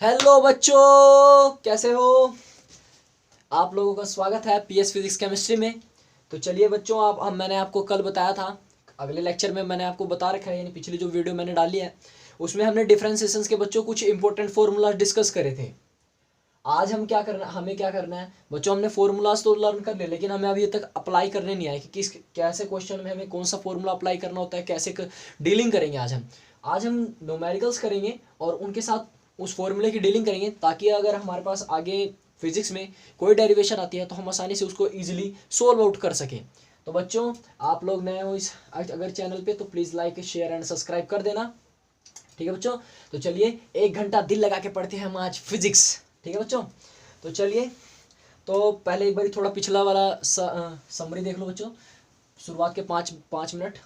Hello बच्चों, कैसे हो? आप लोगों का स्वागत है पीएस फिजिक्स केमिस्ट्री में। तो चलिए बच्चों, मैंने आपको कल बताया था, अगले लेक्चर में मैंने आपको बता रखा है, यानी पिछली जो वीडियो मैंने डाली है उसमें हमने डिफरेंशिएशंस के बच्चों कुछ इंपॉर्टेंट फार्मूलाज डिस्कस करे थे। आज हमें क्या करना है बच्चों, हमने फार्मूलाज तो लर्न कर लिए, लेकिन हमें अभी तक अप्लाई करने नहीं आए कि किस कैसे क्वेश्चन में हमें कौन सा फार्मूला अप्लाई करना होता है, कैसे डीलिंग करेंगे। आज हम न्यूमेरिकल्स करेंगे और उनके साथ उस फॉर्मूले की डीलिंग करेंगे, ताकि अगर हमारे पास आगे फिजिक्स में कोई डेरिवेशन आती है तो हम आसानी से उसको ईजिली सोल्व आउट कर सकें। तो बच्चों, आप लोग नए हो इस अगर चैनल पे तो please like share and subscribe कर देना। ठीक है बच्चों, तो चलिए 1 घंटा दिल लगा के पढ़ते हैं हम आज फिजिक्स। ठीक है बच्चों, तो चलिए, तो पहले एक बार थोड़ा पिछला वाला समरी देख लो बच्चों, शुरुआत के 5 मिनट।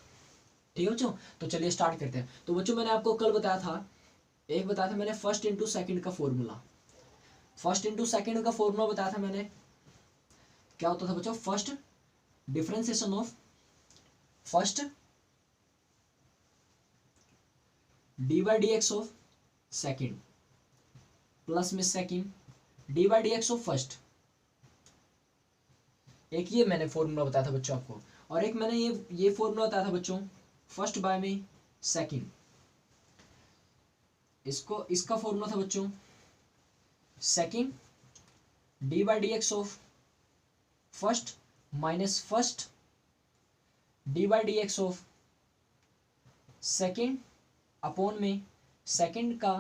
ठीक है बच्चों, तो चलिए स्टार्ट करते हैं। तो बच्चों, मैंने आपको कल बताया था मैंने फर्स्ट इंटू सेकंड का फॉर्मूला। फर्स्ट इंटू सेकंड का फॉर्मूला बताया था मैंने, क्या होता था बच्चों? First differentiation of first D by D x of second plus में second D by D x of first. एक ये मैंने फॉर्मूला बताया था बच्चों आपको, और एक मैंने ये फॉर्मूला बताया था बच्चों, फर्स्ट बाय में सेकेंड। इसका फॉर्मूला था बच्चों second D by D x of first minus first D by D x of second upon में सेकेंड का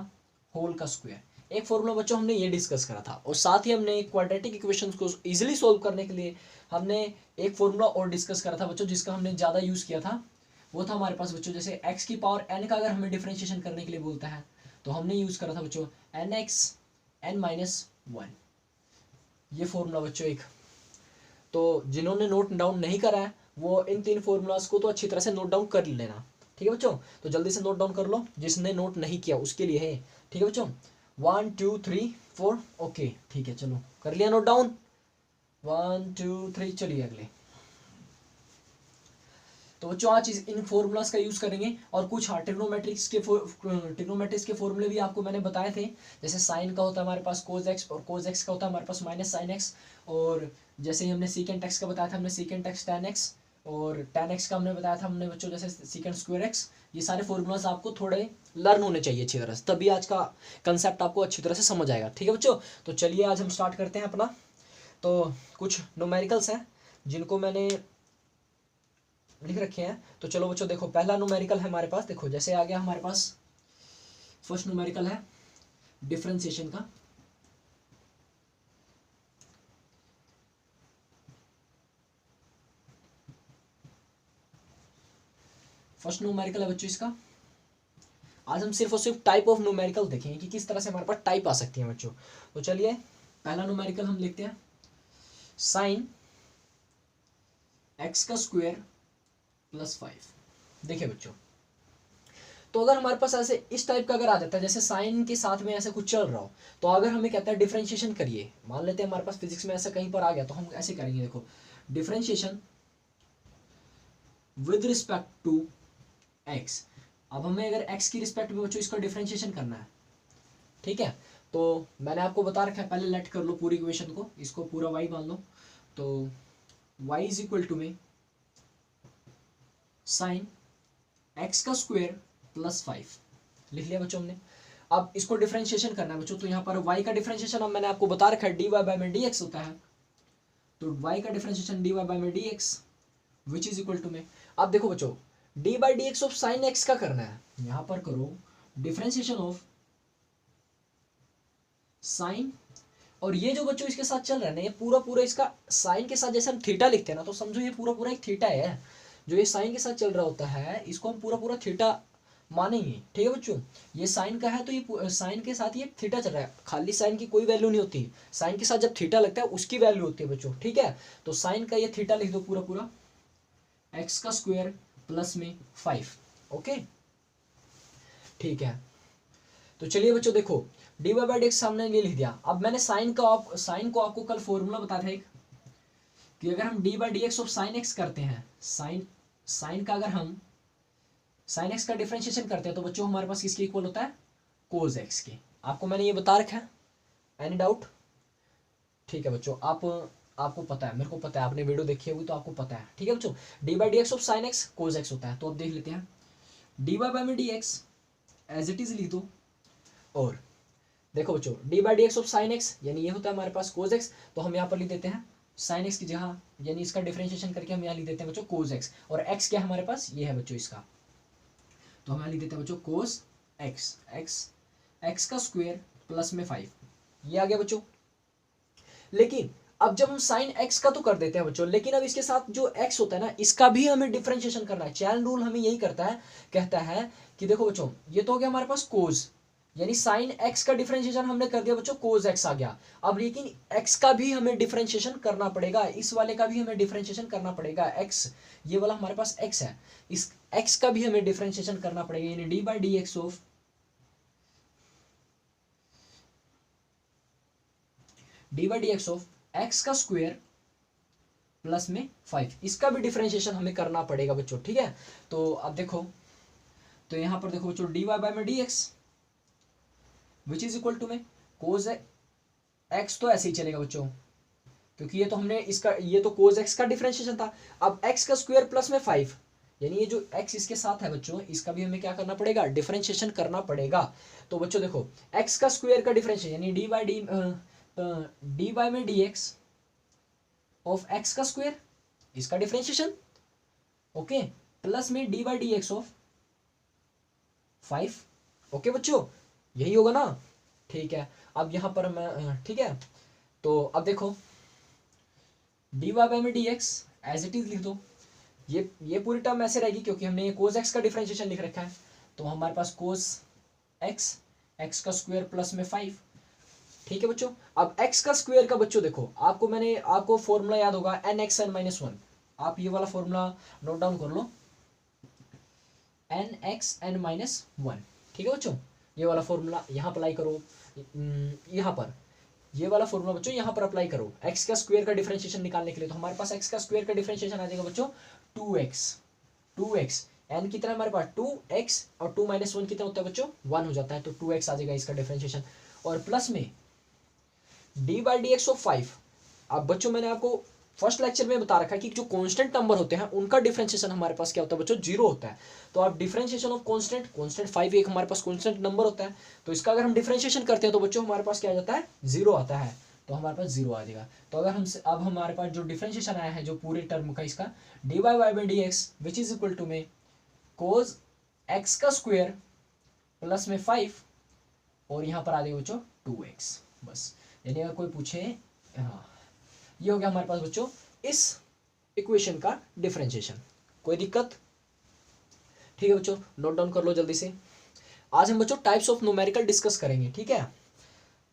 होल का स्क्वायर। एक फॉर्मूला बच्चों हमने ये डिस्कस करा था, और साथ ही हमने क्वाड्रेटिक इक्वेशंस को इजीली सॉल्व करने के लिए हमने एक फॉर्मूला और डिस्कस करा था बच्चों, जिसका हमने ज़्यादा यूज़ किया था। वो था हमारे पास बच्चों, जैसे x की पावर n का अगर हमें डिफरेंशिएशन करने के लिए बोलता है तो हमने यूज़ करा था बच्चों nx n-1। ये फॉर्मूला बच्चों एक, तो जिन्होंने नोट डाउन नहीं करा है वो इन 3 फॉर्मूलाज को तो अच्छी तरह से नोट डाउन कर लेना। ठीक है बच्चों, तो जल्दी से नोट डाउन कर लो, जिसने नोट नहीं किया उसके लिए है। ठीक है बच्चों, 1 2 3 4 ओके, ठीक है, चलो कर लिया नोट डाउन, 1 2 3। चलिए अगले। तो बच्चों आज इन फॉर्मूलाज का यूज करेंगे, और कुछ ट्रिग्नोमेट्रिक्स के फॉर्मूले भी आपको मैंने बताए थे। जैसे साइन का होता है हमारे पास कोस एक्स, और कोस एक्स का होता है हमारे पास माइनस साइन एक्स। और जैसे ही हमने सीकेंट एक्स का बताया था, हमने सीकेंट एक्स टैन एक्स, और टैन एक्स का हमने बताया था हमने बच्चों जैसे सीकेंट स्क्वायर एक्स। ये सारे फॉर्मूलाज आपको थोड़े लर्न होने चाहिए अच्छी तरह से, तभी आज का कंसेप्ट आपको अच्छी तरह से समझ आएगा। ठीक है बच्चों, तो चलिए आज हम स्टार्ट करते हैं अपना। तो कुछ न्यूमेरिकल्स हैं जिनको मैंने लिख रखे हैं। तो चलो बच्चों देखो, पहला न्यूमेरिकल है हमारे पास, देखो जैसे आ गया हमारे पास, फर्स्ट न्यूमेरिकल है डिफरेंशिएशन का। फर्स्ट न्यूमेरिकल है बच्चों इसका। आज हम सिर्फ और सिर्फ टाइप ऑफ न्यूमेरिकल देखेंगे कि किस तरह से हमारे पास टाइप आ सकती है बच्चों। तो चलिए पहला न्यूमेरिकल हम लिखते हैं, साइन एक्स का स्क्वायर प्लस 5। देखिए बच्चों, तो अगर हमारे पास ऐसे इस टाइप का अगर आ जाता है, जैसे साइन के साथ में ऐसे कुछ चल रहा हो, तो अगर हमें कहता है डिफरेंशिएशन करिए, मान लेते हैं हमारे पास फिजिक्स में ऐसा कहीं पर आ गया, तो हम ऐसे करेंगे, देखो differentiation with respect to x. अब हमें अगर एक्स की रिस्पेक्ट में बच्चों इसका डिफरेंशिएशन करना है, ठीक है, तो मैंने आपको बता रखा है, पहले लेट कर लो पूरी इक्वेशन को, इसको पूरा वाई मान लो। तो y इज इक्वल टू में साइन एक्स का स्क्वायर प्लस 5 लिख लिया बच्चों हमने। अब इसको डिफरेंशिएशन करना है बच्चों, तो यहाँ पर y का डिफरेंशिएशन अब मैंने आपको बता रखा है dy बाय में dx होता है। तो y का डिफरेंशिएशन dy बाय में dx which is equal to में, अब देखो बच्चों d by D x of sine x का करना है, यहाँ पर करो डिफरेंशिएशन ऑफ साइन, और ये जो बच्चों इसके साथ चल रहा है ना, ये पूरा पूरा इसका साइन के साथ जैसे हम थीटा लिखते हैं ना, तो समझो ये पूरा पूरा एक थीटा है। जो ये साइन के साथ चल रहा होता है इसको हम पूरा पूरा थीटा मानेंगे। ठीक है बच्चों, ये साइन का है तो ये साइन के साथ ये थीटा चल रहा है, खाली साइन की कोई वैल्यू नहीं होती, साइन के साथ जब थीटा लगता है उसकी वैल्यू होती है बच्चों। ठीक है, तो साइन का ये थीटा लिख दो पूरा पूरा, एक्स का स्क्वायर प्लस में 5। ओके ठीक है, तो चलिए बच्चों देखो D Y by D x सामने ये लिख दिया। अब मैंने साइन को आपको कल फॉर्मूला बताया था एक, कि अगर हम D by D x of sine x करते हैं, साइन का अगर हम साइन एक्स का डिफरेंशिएशन करते हैं, तो बच्चों हमारे पास किसके इक्वल होता है? कोस एक्स के। आपको मैंने ये बता रखा है, एनी डाउट? ठीक है बच्चों, आपको पता है, मेरे को पता है, आपने वीडियो देखी होगी तो आपको पता है। ठीक है बच्चों, D by D x of sine x cos x होता है। तो अब देख लेते हैं, डी वाई बाई में D x as it is लिख दो, और देखो बच्चों D by D x of sine x यानी ये होता है हमारे पास कोज एक्स, तो हम यहाँ पर लिख देते हैं साइन एक्स की जगह, यानी इसका डिफरेंशिएशन करके हम यहाँ लिख देते हैं बच्चों कोज एक्स, और एक्स क्या है हमारे पास, ये है बच्चों इसका, तो हम यहाँ लिख देते हैं बच्चों कोस एक्स, एक्स का स्क्वायर प्लस में 5, ये आ गया बच्चों। लेकिन अब जब हम साइन एक्स का तो कर देते हैं बच्चों, लेकिन अब इसके साथ जो एक्स होता है ना, इसका भी हमें डिफरेंशिएशन करना है। चैन रूल हमें यही करता है, कहता है कि देखो बच्चों ये तो हो गया हमारे पास कोज, यानी साइन एक्स का डिफरेंशिएशन हमने कर दिया बच्चों, कोज एक्स आ गया। अब लेकिन एक्स का भी हमें डिफरेंशिएशन करना पड़ेगा, इस वाले का भी हमें डिफरेंशिएशन करना पड़ेगा। एक्स ये वाला हमारे पास एक्स है, इस एक्स का भी हमें डिफरेंशिएशन करना पड़ेगा, यानी d by D x of x का स्क्वायर प्लस में 5, इसका भी डिफरेंशिएशन हमें करना पड़ेगा बच्चों। ठीक है, तो अब देखो, तो यहां पर देखो बच्चों डी वाई बाई में D x which is equal to में कोज एक्स, तो ऐसे ही चलेगा बच्चों, क्योंकि ये तो हमने इसका, ये तो कोज एक्स का डिफरेंशिएशन था। अब एक्स का स्क्वायर प्लस में 5, यानी ये जो एक्स इसके साथ है बच्चों, इसका भी हमें क्या करना पड़ेगा, डिफरेंशिएशन करना पड़ेगा। तो बच्चों देखो एक्स का स्क्वायर का डिफरेंशिएशन यानी डी वाई में डी एक्स ऑफ एक्स का स्क्वायर, इसका डिफरेंशिएशन, ओके, प्लस में d by D x of 5, okay बच्चों, यही होगा ना। ठीक है, अब यहां पर मैं, ठीक है, तो अब देखो डी वाई बाई में D x as it is लिख दो, ये पूरी टर्म ऐसे रहेगी क्योंकि हमने ये कोस एक्स का डिफरेंशिएशन लिख रखा है। तो हमारे पास कोस एक्स, एक्स का स्क्वायर प्लस में 5। ठीक है बच्चों, अब एक्स का स्क्वायर का बच्चों देखो, आपको फॉर्मूला याद होगा एन एक्स एन माइनस 1, आप ये वाला फॉर्मूला नोट डाउन कर लो, एन एक्स एन माइनस 1। ठीक है बच्चों, ये वाला फॉर्मूला यहाँ अप्लाई करो, यहाँ पर ये वाला फॉर्मूला बच्चों यहाँ पर अप्लाई करो एक्स का स्क्वायर का डिफरेंशिएशन निकालने के लिए। तो हमारे पास एक्स का स्क्वायर का डिफरेंशिएशन आ जाएगा बच्चों 2x, एन कितना है हमारे पास 2x, और 2 माइनस 1 कितना होता है बच्चों 1 हो जाता है, तो 2x आ जाएगा इसका डिफरेंशिएशन, और प्लस में d by D x of 5। अब बच्चों मैंने आपको फर्स्ट लेक्चर में बता रखा है कि जो कांस्टेंट नंबर होते हैं उनका डिफरेंशिएशन हमारे पास क्या होता है बच्चों, 0 होता है। तो आप डिफरेंशिएशन ऑफ कांस्टेंट 5 एक हमारे पास कांस्टेंट नंबर होता है, तो इसका अगर हम डिफरेंशिएशन करते हैं तो बच्चों हमारे पास क्या आ जाता है, 0 आता है, तो हमारे पास 0 आ जाएगा। तो अगर हम अब हमारे पास जो डिफरेंशिएशन आया है जो पूरे टर्म का, इसका d Y by D x which is equal to में कोज एक्स का स्क्वायर प्लस में 5, और यहाँ पर आ जाएगा बच्चों 2x, बस। यानी अगर कोई पूछे, हाँ ये हो गया हमारे पास बच्चों इस इक्वेशन का डिफरेंशिएशन। कोई दिक्कत? ठीक है बच्चों, नोट डाउन कर लो जल्दी से। आज हम बच्चों टाइप्स ऑफ न्यूमेरिकल डिस्कस करेंगे, ठीक है,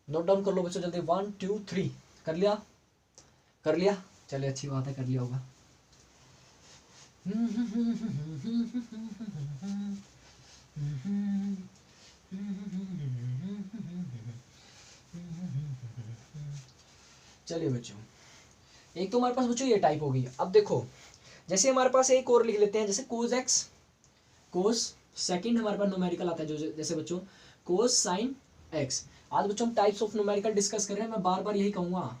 नोट डाउन कर लो बच्चों जल्दी। 1 2 3 कर लिया, चलिए अच्छी बात है, कर लिया होगा। चलिए बच्चों, एक तो हमारे पास बच्चों ये टाइप होगी। अब देखो जैसे हमारे पास एक और लिख लेते हैं, जैसे कोस एक्स, कोस सेकंड हमारे पास न्यूमेरिकल आता है जो जैसे बच्चों कोस साइन एक्स। आज बच्चों हम टाइप्स ऑफ न्यूमेरिकल डिस्कस कर रहे हैं, मैं बार बार यही कहूँगा,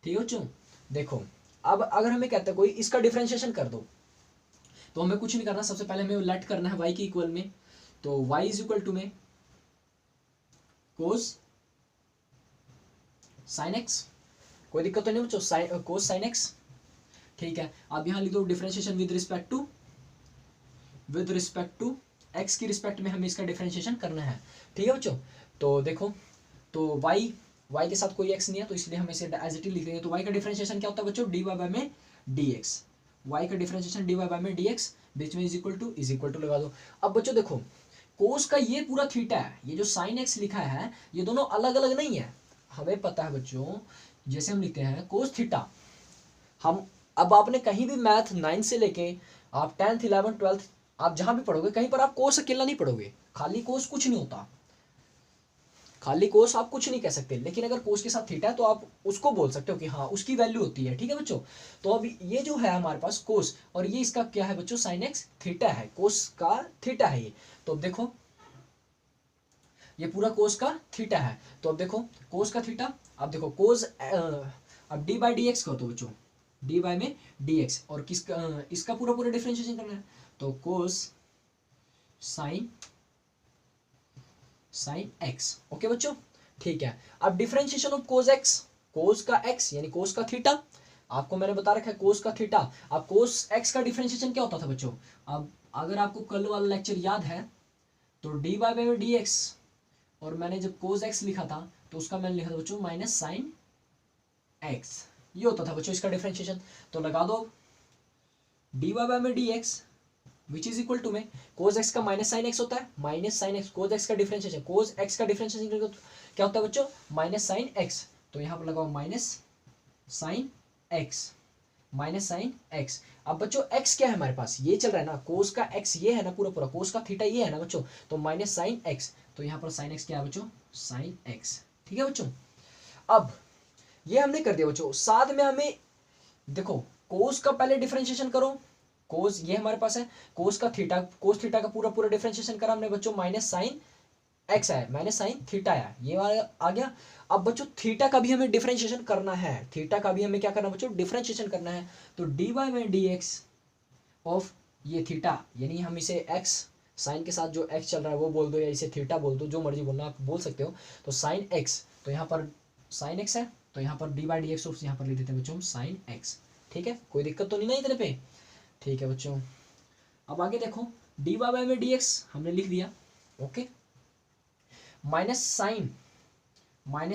ठीक है बच्चों। देखो अब अगर हमें कहता है कोई इसका डिफरेंशिएशन कर दो, तो हमें कुछ नहीं करना, सबसे पहले हमें लेट करना है y के इक्वल में, तो y इज इक्वल टू में कोस साइन एक्स, कोई दिक्कत तो नहीं बच्चों, कोस साइन एक्स, ठीक है। अब यहाँ लिख दो differentiation with respect to x की रिस्पेक्ट में हमें इसका डिफरेंशिएशन करना है, ठीक है बच्चों। तो देखो, तो y के साथ कोई x नहीं है, तो इसलिए हम इसे एज इट इज लिख देंगे। तो y का डिफरेंशिएशन क्या होता है बच्चों, डी वाई बाई में डी एक्स, y का डिफरेंशिएशन डी वाई बाई में डी एक्स, बीच में इज इक्वल टू लगा दो। अब बच्चों देखो कोस का ये पूरा थीटा है, ये जो साइन एक्स लिखा है ये दोनों अलग अलग नहीं है, हमें पता है बच्चों। जैसे हम लिखते हैं कोस थीटा, हम अब आपने कहीं भी मैथ 9 से लेके आप 10th 11th 12th आप जहां भी पढ़ोगे, कहीं पर आप कोस अकेला नहीं पढ़ोगे, खाली कोस कुछ नहीं होता, खाली कोस आप कुछ नहीं कह सकते। लेकिन अगर कोस के साथ थीटा है तो आप उसको बोल सकते हो कि हाँ उसकी वैल्यू होती है, ठीक है बच्चों। तो अब ये जो है हमारे पास कोस, और ये इसका क्या है बच्चों, साइन एक्स थीटा है, कोस का थीटा है ये। तो अब देखो ये पूरा कोस का थीटा है। तो अब देखो कोस का थीटा, अब देखो कोस, अब डी बाई डी एक्स कर दो बच्चों, डी बाई में डी एक्स, और किसका इसका पूरा पूरा डिफरेंशिएशन करना है, तो कोस साइन एक्स। ओके बच्चों, ठीक है। अब डिफरेंशिएशन ऑफ कोस एक्स, कोस का एक्स यानी कोस का थीटा, आपको मैंने बता रखा है कोस का थीटा। अब कोस एक्स का डिफरेंशिएशन क्या होता था बच्चों, अब अगर आपको कल वाला लेक्चर याद है तो डी बाई में डी एक्स, और मैंने जब कोस एक्स लिखा था तो उसका मैंने लिखा था बच्चों माइनस साइन एक्स, ये होता था बच्चों इसका डिफरेंशिएशन। तो लगा दो डी बाई में D x which is equal to में कोस एक्स का माइनस साइन एक्स होता है, minus sine x cos x का डिफरेंशिएशन, कोस एक्स का डिफरेंशिएशन क्या होता है बच्चों, माइनस साइन एक्स। तो यहाँ पर लगाओ minus sine X, minus sine x. अब बच्चों एक्स क्या है हमारे पास, ये चल रहा है ना, कोस का एक्स ये है ना, पूरा पूरा कोस का थीटा ये है ना बच्चों, तो माइनस साइन एक्स, तो यहाँ पर साइन एक्स क्या है बच्चों, साइन एक्स। ठीक है बच्चों, अब ये हमने कर दिया बच्चों। साथ में हमें देखो कोस का पहले डिफरेंशिएशन करो, कोस ये हमारे पास है, कोस का थीटा, कोस थीटा का पूरा पूरा डिफरेंशिएशन करा हमने बच्चों, माइनस साइन एक्स आया, माइनस साइन थीटा आया, ये वाला आ गया। अब बच्चों थीटा का भी हमें डिफरेंशिएशन करना है, थीटा का भी हमें क्या करना है बच्चों, डिफरेंशिएशन करना है। तो डी वाई में डी एक्स ऑफ ये थीटा, यानी हम इसे एक्स साइन के साथ जो एक्स चल रहा है वो बोल दो, या इसे थीटा बोल दो, जो मर्जी बोलना आप बोल सकते हो। तो साइन एक्स, तो यहाँ पर साइन एक्स है, तो यहाँ पर D by D x of यहाँ पर लिख देते हैं बच्चों साइन एक्स। ठीक है, कोई दिक्कत तो नहीं ना इतने पे, ठीक है बच्चों। अब आगे देखो डी वाई में डी एक्स हमने लिख दिया, ओके, माइनस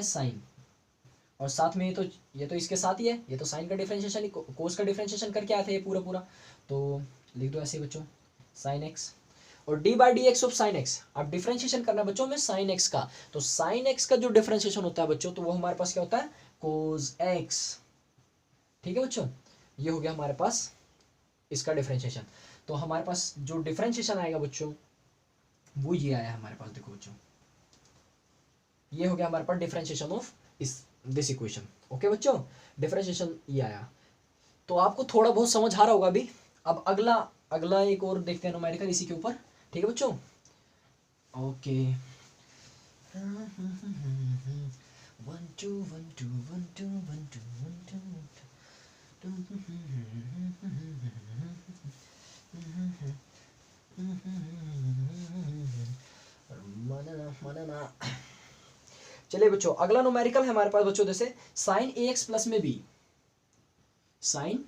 साइन, और साथ में ये तो इसके साथ ही है, ये तो साइन का डिफरेंशिएशन, कोस का डिफरेंशिएशन करके आया था ये पूरा पूरा, तो लिख दो ऐसे बच्चों साइन एक्स, और d by D x of sine x. अब डिफरेंशिएशन करना है बच्चों में साइन एक्स का, तो साइन एक्स का जो डिफरेंशिएशन होता है बच्चों, तो वो हमारे पास क्या होता है, कोस एक्स। ठीक है बच्चों, ये हो गया हमारे पास इसका डिफरेंशिएशन। तो हमारे पास जो डिफरेंशिएशन आएगा बच्चों वो ये आया हमारे पास, देखो बच्चों ये हो गया हमारे पास differentiation of this equation. Okay बच्चों, डिफरेंशिएशन ये आया, तो आपको थोड़ा बहुत समझ आ रहा होगा अभी। अब अगला एक और देखते हैं न्यूमेरिकल इसी के ऊपर, ठीक है बच्चों, ओके। 1 2 1 2 1 2 1 2 1 2 चलिए बच्चों, अगला न्यूमेरिकल है हमारे पास बच्चों, जैसे साइन ए एक्स प्लस में बी, साइन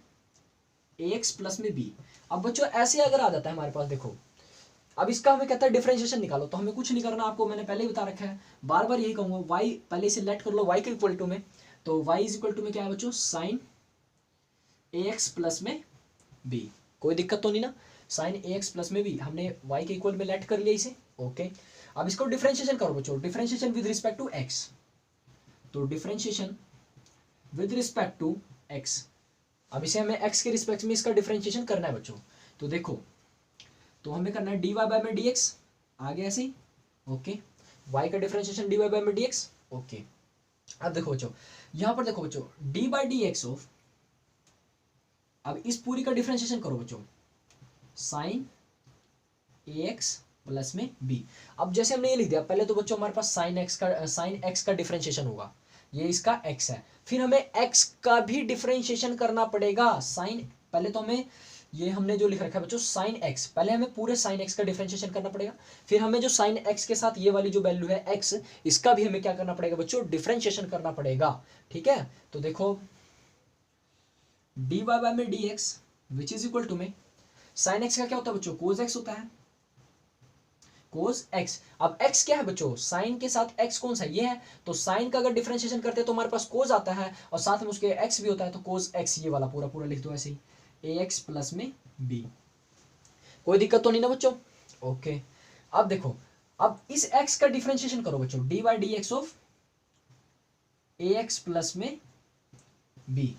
ए एक्स प्लस में बी। अब बच्चों ऐसे अगर आ जाता है हमारे पास, देखो अब इसका हमें कहता है डिफरेंशिएशन निकालो, तो हमें कुछ नहीं करना, आपको मैंने पहले ही बता रखा है, बार बार यही कहूंगा, वाई पहले इसे लेट कर लो वाई के इक्वल टू में, तो वाई इज इक्वल टू में क्या है बच्चों, साइन ए एक्स प्लस में बी। कोई दिक्कत तो नहीं ना, साइन ए एक्स प्लस में बी हमने वाई के इक्वल में लेट कर लिया इसे, ओके। अब इसको डिफरेंशिएशन करो बच्चों, differentiation with respect to X, तो differentiation with respect to x, अब इसे हमें एक्स के रिस्पेक्ट में इसका डिफरेंशिएशन करना है बच्चों। तो देखो, तो हमें करना है डी वाई बाई में डी एक्स, आगे ऐसे ही, ओके, वाई का डिफरेंशिएशन डी वाई बाई में डी एक्स, ओके। अब देखो बच्चों, यहां पर देखो बच्चों D by D x of, अब इस पूरी का डिफरेंशिएशन करो बच्चों, साइन ए एक्स प्लस में बी। अब जैसे हमने ये लिख दिया, पहले तो बच्चों हमारे पास साइन एक्स का डिफरेंशिएशन होगा, ये इसका एक्स है, फिर हमें एक्स का भी डिफरेंशिएशन करना पड़ेगा, साइन, पहले तो हमें ये हमने जो लिख रखा है बच्चों साइन एक्स, पहले हमें पूरे साइन एक्स का डिफरेंशिएशन करना पड़ेगा, फिर हमें जो साइन एक्स के साथ ये वाली जो वैल्यू है एक्स, इसका भी हमें क्या करना पड़ेगा बच्चों, डिफरेंशिएशन करना पड़ेगा। ठीक है, तो देखो डी वाई बाई में D x which is equal to में साइन एक्स का क्या होता है बच्चों, कोस एक्स होता है, कोस एक्स। अब एक्स क्या है बच्चों, साइन के साथ एक्स कौन सा ये है, तो साइन का अगर डिफरेंशिएशन करते हैं तो हमारे पास कोस आता है, और साथ में उसके एक्स भी होता है, तो कोस एक्स ये वाला पूरा पूरा लिख दो ऐसे ही, ए एक्स प्लस में बी। कोई दिक्कत तो नहीं ना बच्चों, ओके। अब देखो, अब इस एक्स का डिफरेंशिएशन करो बच्चों, D by D x of A x plus में B,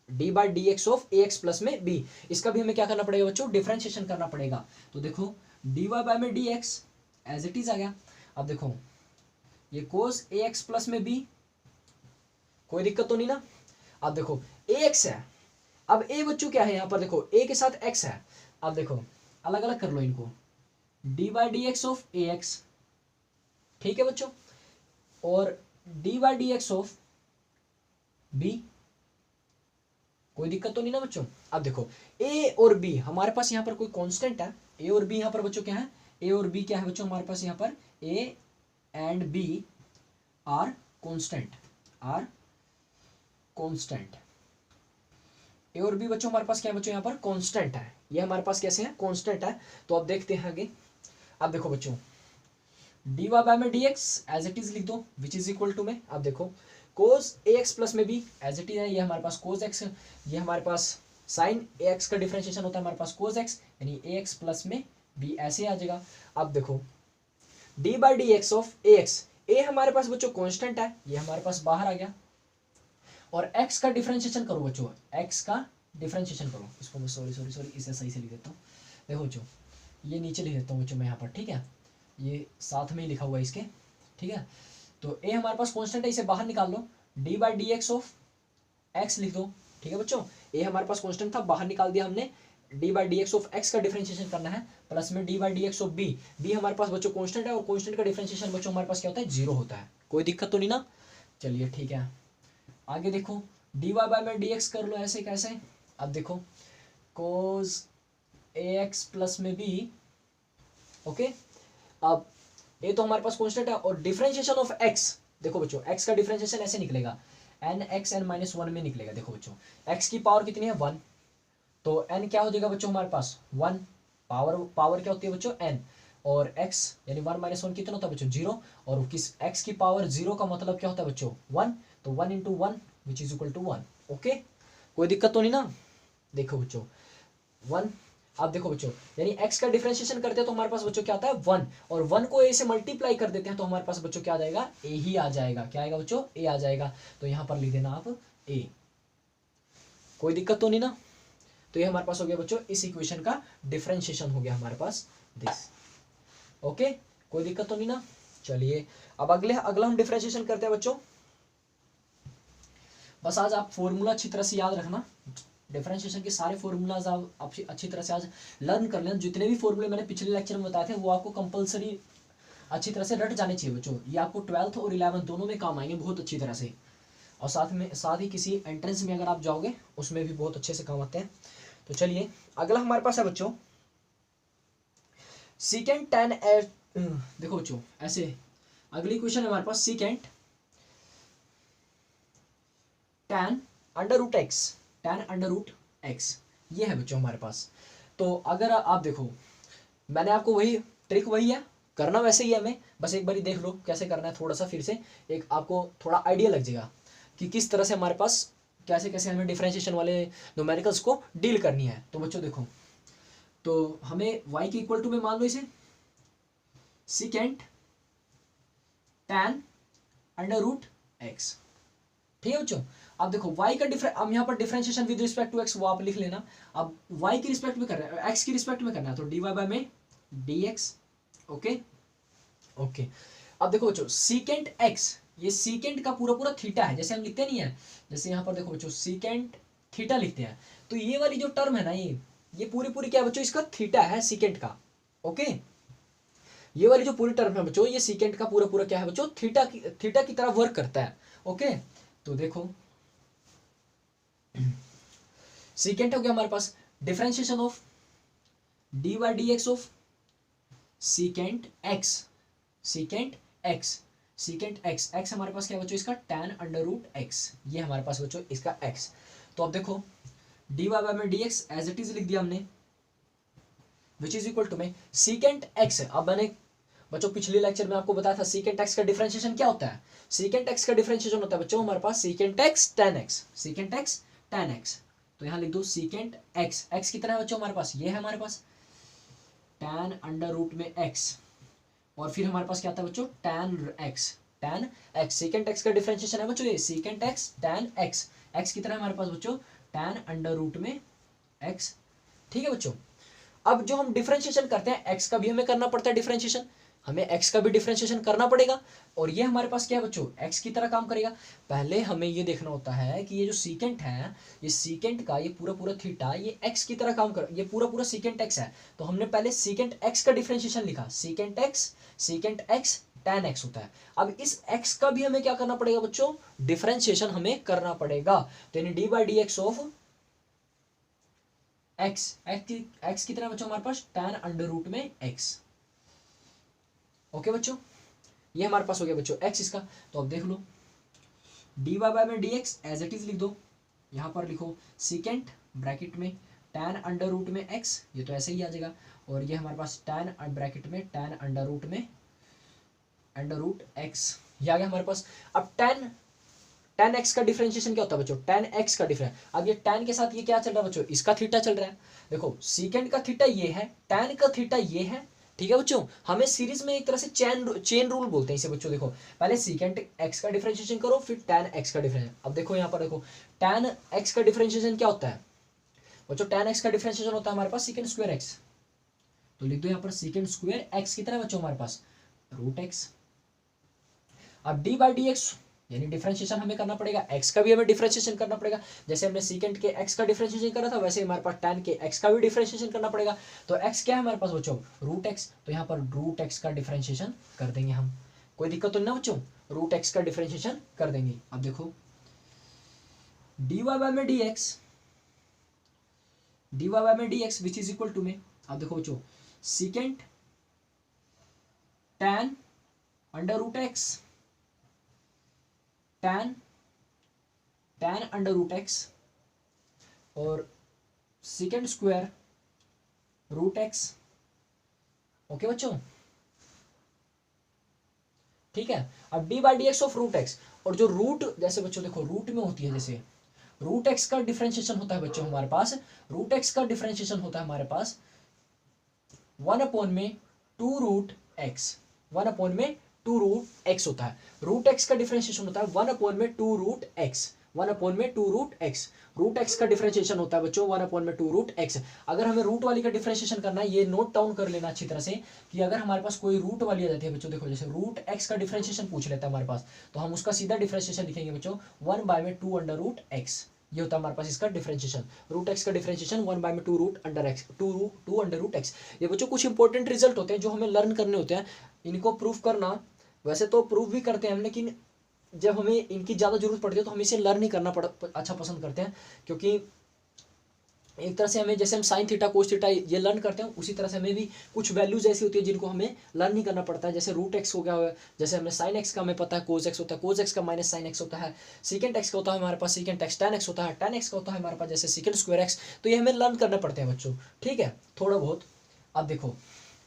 D by D x of A x plus में बी, इसका भी हमें क्या करना पड़ेगा बच्चों, डिफरेंशिएशन करना पड़ेगा। तो देखो डी वाई बाई में D x as it is आ गया। अब देखो ये कोस ए एक्स प्लस में बी, कोई दिक्कत तो नहीं ना। अब देखो ए एक्स है, अब ए बच्चों क्या है यहाँ पर, देखो ए के साथ एक्स है, अब देखो अलग अलग कर लो इनको, d by D x of A x ठीक है बच्चों। और d by D x of b, कोई दिक्कत तो नहीं ना बच्चों। अब देखो ए और बी हमारे पास यहाँ पर कोई कांस्टेंट है, ए और बी यहाँ पर बच्चों क्या है, ए और बी क्या है बच्चों हमारे पास यहाँ पर, A and B are constant, are constant. A और बी बच्चों हमारे पास क्या है बच्चों यहाँ पर कांस्टेंट है, ये हमारे पास कैसे है कांस्टेंट है। तो अब देखते हैं आगे। अब देखो बच्चों डी वाई बाय में D x as it is लिख दो विच इज इक्वल टू में, अब देखो कोस ए एक्स प्लस में बी एज इट इज है, ये हमारे पास कोस एक्स, ये हमारे पास साइन ए एक्स का डिफरेंशिएशन होता है हमारे पास कोस एक्स, यानी ए एक्स प्लस में बी ऐसे आ जाएगा। अब देखो d by D x of A x, ए हमारे पास बच्चों कांस्टेंट है, ये हमारे पास बाहर आ गया, और x का डिफरेंशिएशन करो बच्चों, x का डिफरेंशिएशन करो, इसको मैं सॉरी इसे सही से लिख देता हूँ। देखो बच्चों ये नीचे लिख देता हूँ बच्चों मैं यहाँ पर, ठीक है, ये साथ में ही लिखा हुआ है इसके, ठीक है। तो a हमारे पास कांस्टेंट है, इसे बाहर निकाल लो, d by D x of x लिख दो, ठीक है बच्चों। a हमारे पास कांस्टेंट था, बाहर निकाल दिया हमने, d by D x of x का डिफरेंशिएशन करना है, प्लस में d by D x of b, b हमारे पास बच्चों कांस्टेंट है, और कांस्टेंट का डिफरेंशिएशन बच्चों हमारे पास क्या होता है, 0 होता है, कोई दिक्कत तो नहीं ना। चलिए ठीक है, आगे देखो डी वाई बाय में डी एक्स कर लो, ऐसे कैसे। अब देखो कोस ए एक्स प्लस में बी, ओके। अब ए तो हमारे पास कांस्टेंट है, और डिफरेंशिएशन ऑफ एक्स, देखो बच्चों एक्स का डिफरेंशिएशन ऐसे निकलेगा, एन एक्स एन माइनस 1 में निकलेगा। देखो बच्चों एक्स की पावर कितनी है 1, तो एन क्या हो जाएगा बच्चों हमारे पास 1, पावर क्या होती है बच्चों एन, और x यानी 1 माइनस 1 कितना होता है बच्चों 0, और किस x की पावर 0 का मतलब क्या होता है बच्चों 1, तो 1 into 1 which is equal to 1, okay, कोई दिक्कत तो नहीं ना। देखो बच्चों 1, आप देखो बच्चों यानी x का डिफरेंशिएशन करते हैं तो हमारे पास बच्चों क्या आता है 1, और 1 को a से मल्टीप्लाई कर देते हैं तो हमारे पास बच्चों क्या आ जाएगा a ही आ जाएगा, क्या आएगा बच्चों a आ जाएगा, तो यहाँ पर लिख देना आप a, कोई दिक्कत तो नहीं ना। तो ये हमारे पास हो गया बच्चों इस इक्वेशन का डिफरेंशिएशन हो गया हमारे पास दिस, ओके, कोई दिक्कत तो नहीं ना। चलिए अब अगला हम डिफरेंशिएशन करते हैं बच्चों। बस आज आप फॉर्मूला अच्छी तरह से याद रखना, डिफरेंशिएशन के सारे फॉर्मूलाज आप अच्छी तरह से आज लर्न कर लेना, जितने भी फॉर्मूले मैंने पिछले लेक्चर में बताए थे वो आपको कंपलसरी अच्छी तरह से रट जाने चाहिए बच्चों, ये आपको 12th और 11th दोनों में काम आएंगे बहुत अच्छी तरह से, और साथ ही किसी एंट्रेंस में अगर आप जाओगे उसमें भी बहुत अच्छे से काम आते हैं। तो चलिए अगला हमारे पास है बच्चों सीकेंट टेन एट, देखो बच्चों ऐसे अगली क्वेश्चन है हमारे पास secant tan under root X, tan under root x, ये है बच्चों हमारे पास। तो अगर आप देखो मैंने आपको वही ट्रिक वही है, करना वैसे ही है, हमें बस एक बार देख लो कैसे करना है, थोड़ा सा फिर से एक आपको थोड़ा आइडिया लग जाएगा कि किस तरह से हमारे पास कैसे कैसे हमें डिफरेंशिएशन वाले न्यूमेरिकल्स को डील करनी है। तो बच्चों देखो तो हमें y के इक्वल टू में मान लो इसे secant tan under root x, ठीक है बच्चों। अब देखो y का अब यहाँ पर differentiation with respect to x वो आप लिख लेना, अब y की रिस्पेक्ट में कर रहे हैं x की रिस्पेक्ट में करना है, तो डी वाई बाय में dx, ओके ओके। अब देखो बच्चों सीकेंट x, ये सीकेंट का पूरा थीटा है, जैसे हम लिखते नहीं है, जैसे यहाँ पर देखो बच्चों सीकेंट थीटा लिखते हैं, तो ये वाली जो टर्म है ना ये पूरी क्या है बच्चों इसका थीटा है सीकेंट का, ओके। ये वाली जो पूरी टर्म है बच्चों ये सीकेंट का पूरा क्या है बच्चों थीटा की तरह वर्क करता है, ओके। तो देखो सीकेंट हो गया हमारे पास differentiation of D by D x of secant X, secant X, secant X, X हमारे पास क्या है बच्चों इसका टेन अंडर रूट एक्स, ये हमारे पास बच्चों इसका एक्स। तो अब देखो डी वाई बाय में D x as it is लिख दिया हमने विच इज इक्वल टू में सीकेंट एक्स है। अब मैंने बच्चों पिछले लेक्चर में आपको बताया था सीकेंट एक्स का डिफरेंशिएशन क्या होता है, सीकेंट एक्स का डिफरेंशिएशन होता है बच्चों हमारे पास secant X tan X, secant X tan X. तो यहाँ लिख दो सीकेंट एक्स, एक्स कितना है बच्चों हमारे पास ये है हमारे पास टेन अंडर रूट में एक्स, और फिर हमारे पास क्या आता है बच्चों ten x, tan X, secant x का डिफरेंशिएशन है बच्चों ये secant X tan x, x कितना है हमारे पास बच्चों टेन अंडर रूट में एक्स, ठीक है बच्चों। अब जो हम डिफरेंशिएशन करते हैं एक्स का भी हमें करना पड़ता है डिफरेंशिएशन, हमें x का भी डिफरेंशिएशन करना पड़ेगा, और ये हमारे पास क्या है बच्चों x की तरह काम करेगा। पहले हमें ये देखना होता है कि ये जो सीकेंट है ये सीकेंट का ये पूरा थीटा ये x की तरह काम कर, ये पूरा सीकेंट x है, तो हमने पहले सीकेंट x का डिफरेंशिएशन लिखा सीकेंट x tan x होता है। अब इस x का भी हमें क्या करना पड़ेगा बच्चों, डिफरेंशिएशन हमें करना पड़ेगा। तो यानी d by D x of x कितना बच्चों हमारे पास, tan अंडर रूट में x। ओके बच्चों, ये हमारे पास हो गया बच्चों x इसका। तो अब देख लो डी वाई बाय में D x as it is लिख दो, यहाँ पर लिखो सीकेंट ब्रैकेट में tan अंडर रूट में x, ये तो ऐसे ही आ जाएगा। और ये हमारे पास tan ब्रैकेट में tan अंडर रूट में अंडर रूट x, ये आ गया हमारे पास। अब tan x का डिफरेंशिएशन क्या होता है बच्चों, tan x का डिफरेंस। अब ये tan के साथ ये क्या चल रहा है बच्चों, इसका थीटा चल रहा है। देखो सीकेंट का थीटा ये है, tan का थीटा ये है, ठीक है बच्चों। हमें सीरीज में एक तरह से चेन रूल बोलते हैं इसे बच्चों। देखो पहले सीकेंट x का डिफरेंशिएशन करो, फिर tan x का डिफरेंशिएशन। अब देखो यहाँ पर देखो tan x का डिफरेंशिएशन क्या होता है बच्चों, tan x का डिफरेंशिएशन होता है हमारे पास सीकेंट स्क्वायर x। तो लिख दो यहाँ पर सीकेंट स्क्वायर x कितना है बच्चों हमारे पास, रूट x। अब डी बाई डी एक्स यानी डिफरेंशिएशन हमें करना पड़ेगा, x का भी हमें डिफरेंशिएशन करना पड़ेगा। जैसे हमने सीकेंट के x का डिफरेंशिएशन करा था, वैसे हमारे पास tan के x का भी डिफरेंशिएशन करना पड़ेगा। तो x क्या है हमारे पास बच्चों, रूट x। तो यहाँ पर रूट x का डिफरेंशिएशन कर देंगे हम, कोई दिक्कत तो नहीं ना बच्चों, रूट x का डिफरेंशिएशन कर देंगे। अब देखो डी वाई बाय में डी वाई बाय में D x which is equal to में, अब देखो बच्चों secant tan under root x, tan under root x और secant square root x। Okay बच्चों, ठीक है। अब d by D x of root x, और जो रूट जैसे बच्चों देखो रूट में होती है, जैसे रूट एक्स का डिफरेंशिएशन होता है बच्चों हमारे पास, रूट एक्स का डिफरेंशिएशन होता है हमारे पास 1 में 2 रूट एक्स, 1 में 2 रूट एक्स होता है। रूट एक्स का डिफरेंशिएशन होता है 1 में 2 रूट एक्स, 1 में 2 रूट एक्स। रूट एक्स का डिफरेंशिएशन होता है बच्चों 1 में 2 रूट एक्स। अगर हमें रूट वाली का डिफरेंशिएशन करना है, ये नोट डाउन कर लेना अच्छी तरह से कि अगर हमारे पास कोई रूट वाली आ जाती है बच्चों, देखो जैसे रूट एक्स का डिफरेंशिएशन पूछ लेता है हमारे पास, तो हम उसका सीधा डिफरेंशिएशन लिखेंगे बच्चों 1 में 2 अंडर रूट एक्स। ये होता है हमारे पास इसका डिफरेंशिएशन, रूट एक्स का डिफरेंशिएशन 1 में 2 root under x, 2 under root x. ये बच्चों कुछ इंपॉर्टेंट रिजल्ट होते हैं जो हमें लर्न करने होते हैं, इनको प्रूफ करना। वैसे तो प्रूफ भी करते हैं हम, लेकिन जब हमें इनकी ज़्यादा जरूरत पड़ती है तो हम इसे लर्न ही करना अच्छा पसंद करते हैं, क्योंकि एक तरह से हमें जैसे हम साइन थीटा कोस थीटा ये लर्न करते हैं, उसी तरह से हमें भी कुछ वैल्यूज ऐसी होती है जिनको हमें लर्न नहीं करना पड़ता है। जैसे रूट एक्स हो गया, जैसे हमें साइन एक्स का हमें पता है कोस एक्स होता है, कोस एक्स का माइनस साइन एक्स होता है, सीकेंट एक्स का होता है हमारे पास सीकेंट एक्स, tan एक्स होता है, tan एक्स का होता है हमारे पास जैसे सीकेंट स्क्वायर एक्स। तो ये हमें लर्न करने पड़ते हैं बच्चों, ठीक है, थोड़ा बहुत। अब देखो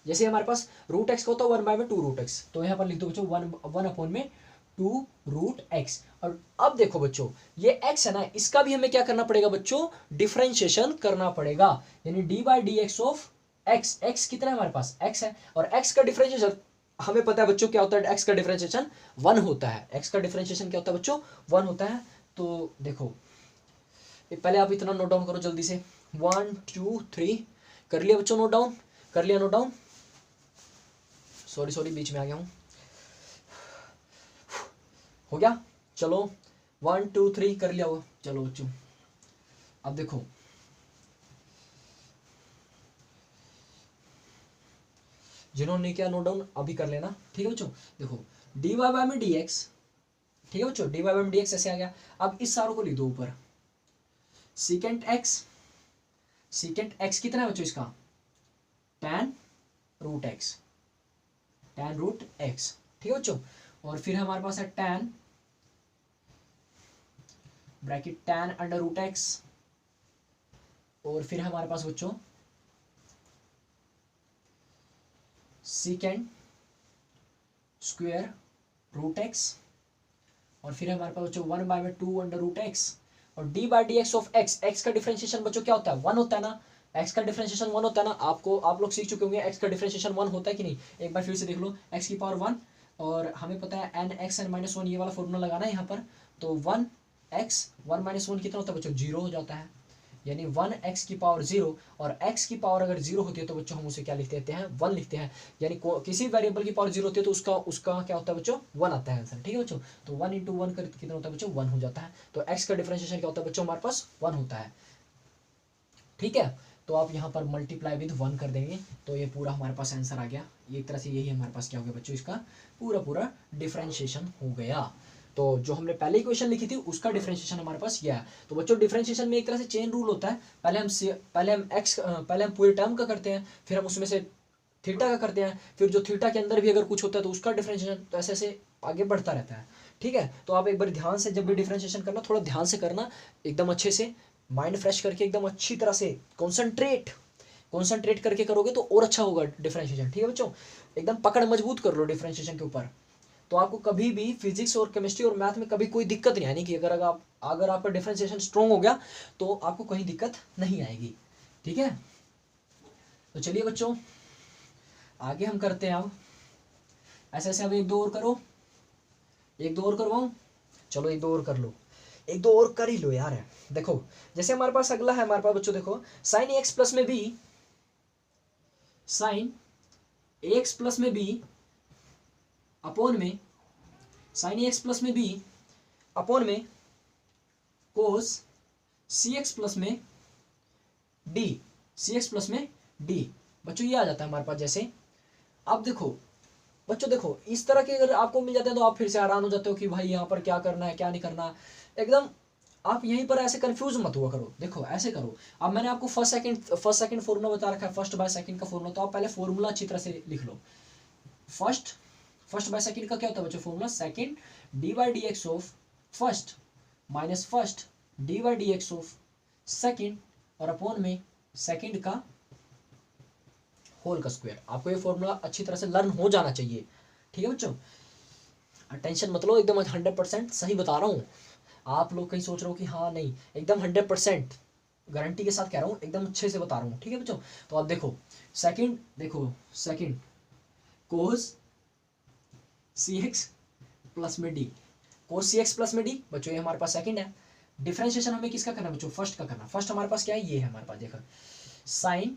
जैसे हमारे पास रूट एक्स का होता है 1 में 2 रूट एक्स, तो यहाँ पर लिख दो बच्चों 1 में 2 रूट एक्स। और अब देखो बच्चों ये x है ना, इसका भी हमें क्या करना पड़ेगा बच्चों, डिफरेंशिएशन करना पड़ेगा। यानी d by D x of x, x कितना है हमारे पास, x है, और x का डिफरेंशिएशन हमें पता है बच्चों क्या होता है, x का डिफरेंशिएशन 1 होता है। x का डिफरेंशिएशन क्या होता है बच्चों, 1 होता है। तो देखो पहले आप इतना नोट डाउन करो जल्दी से, 1 2 3 कर लिया बच्चों नोट डाउन, कर लिया नोट डाउन। सॉरी बीच में आ गया हूँ, हो गया, चलो 1 2 3 कर लिया हो, चलो बच्चों। अब देखो जिन्होंने क्या नोट डाउन अभी कर लेना, ठीक है बच्चों। देखो डी वाई बाय में डी एक्स, ठीक है बच्चों, डी वाई बाय में डी एक्स ऐसे आ गया। अब इस सारों को लिख दो ऊपर, सीकेंट एक्स, सीकेंट एक्स कितना है बच्चों इसका, tan root x, tan root x, ठीक है बच्चों। और फिर हमारे पास है tan bracket tan under root x, और फिर हमारे पास बच्चों सीकेंट स्क्वायर रूट एक्स, और फिर हमारे पास बच्चों 1 में 2 अंडर रूट एक्स, और d by D x of x. X का डिफरेंशिएशन बच्चों क्या होता है, 1 होता है ना, x का डिफरेंशिएशन 1 होता है ना। आप लोग सीख चुके होंगे x का डिफरेंशिएशन 1 होता है कि नहीं, एक बार फिर से देख लो, x की पावर 1, और हमें पता है n x n माइनस 1 ये वाला फॉर्मूला लगाना है यहाँ पर। तो 1x 1 माइनस 1 कितना होता है बच्चों, 0 हो जाता है, यानी 1x की पावर 0, और x की पावर अगर 0 होती है तो बच्चों हम उसे क्या लिख देते हैं, 1 लिखते हैं। यानी किसी वेरिएबल की पावर 0 होती है तो उसका क्या होता है बच्चों, 1 आता है आंसर, ठीक है बच्चों। तो 1 इंटू 1 कितना होता है बच्चों, 1 हो जाता है। तो x का डिफरेंशिएशन क्या होता है बच्चों, हमारे पास 1 होता है, ठीक है। तो आप यहाँ पर मल्टीप्लाई विद 1 कर देंगे तो ये पूरा हमारे पास आंसर आ गया। एक तरह से यही हमारे पास क्या हो गया बच्चों, इसका पूरा डिफरेंशिएशन हो गया। तो जो हमने पहले इक्वेशन लिखी थी उसका डिफरेंशिएशन हमारे पास यह है। तो बच्चों डिफरेंशिएशन में एक तरह से चेन रूल होता है, पहले हम पूरे टर्म का करते हैं, फिर हम उसमें से थीटा का करते हैं, फिर जो थीटा के अंदर भी अगर कुछ होता है तो उसका डिफरेंशिएशन, तो ऐसे ऐसे आगे बढ़ता रहता है। ठीक है, तो आप एक बार ध्यान से जब भी डिफरेंशिएशन करना थोड़ा ध्यान से करना, एकदम अच्छे से माइंड फ्रेश करके एकदम अच्छी तरह से कॉन्सेंट्रेट करके करोगे तो और अच्छा होगा डिफरेंशिएशन। ठीक है बच्चों, एकदम पकड़ मजबूत कर लो डिफरेंशिएशन के ऊपर, तो आपको कभी भी फिजिक्स और केमिस्ट्री और मैथ में कभी कोई दिक्कत नहीं आनी कि अगर आपका डिफरेंशिएशन स्ट्रॉन्ग हो गया तो आपको कहीं दिक्कत नहीं आएगी। ठीक है, तो चलिए बच्चों आगे हम करते हैं। अब ऐसे ऐसे अब एक दो और करवाऊं, चलो एक दो और कर लो, एक दो और कर ही लो यार। देखो जैसे हमारे पास अगला है हमारे पास बच्चों, देखो साइन एक्स प्लस में बी, साइन एक्स प्लस में बी अपॉन में साइन एक्स प्लस में बी अपॉन में कोस सी एक्स प्लस में डी, सी एक्स प्लस में डी। बच्चों ये आ जाता है हमारे पास। जैसे अब देखो बच्चों, देखो इस तरह के अगर आपको मिल जाते हैं तो आप फिर से हैरान हो जाते हो कि भाई यहाँ पर क्या करना है क्या नहीं करना। एकदम आप यहीं पर ऐसे कंफ्यूज मत हुआ करो। देखो ऐसे करो, अब मैंने आपको फर्स्ट सेकंड फॉर्मूला बता रखा है, फर्स्ट बाय सेकंड का फॉर्मूला, तो आप पहले फॉर्मूला अच्छी तरह से लिख लो। फर्स्ट बाय सेकंड का क्या होता है बच्चों formula, second D by D x of first minus first D by D x of second और अपॉन में सेकंड का होल का स्क्वायर। आपको ये फॉर्मूला अच्छी तरह से लर्न हो जाना चाहिए। ठीक है बच्चों, टेंशन मत लो, एकदम 100% सही बता रहा हूँ। आप लोग कहीं सोच रहे हो कि हाँ नहीं, एकदम 100% गारंटी के साथ कह रहा हूँ, एकदम अच्छे से बता रहा हूँ। ठीक है बच्चों, तो आप देखो सेकंड कोस सी एक्स प्लस में डी, कोस सी एक्स प्लस में डी। बच्चों ये हमारे पास सेकंड है। डिफरेंशिएशन हमें किसका करना है बच्चों, फर्स्ट का करना। फर्स्ट हमारे पास क्या है, ये है हमारे पास, देखो साइन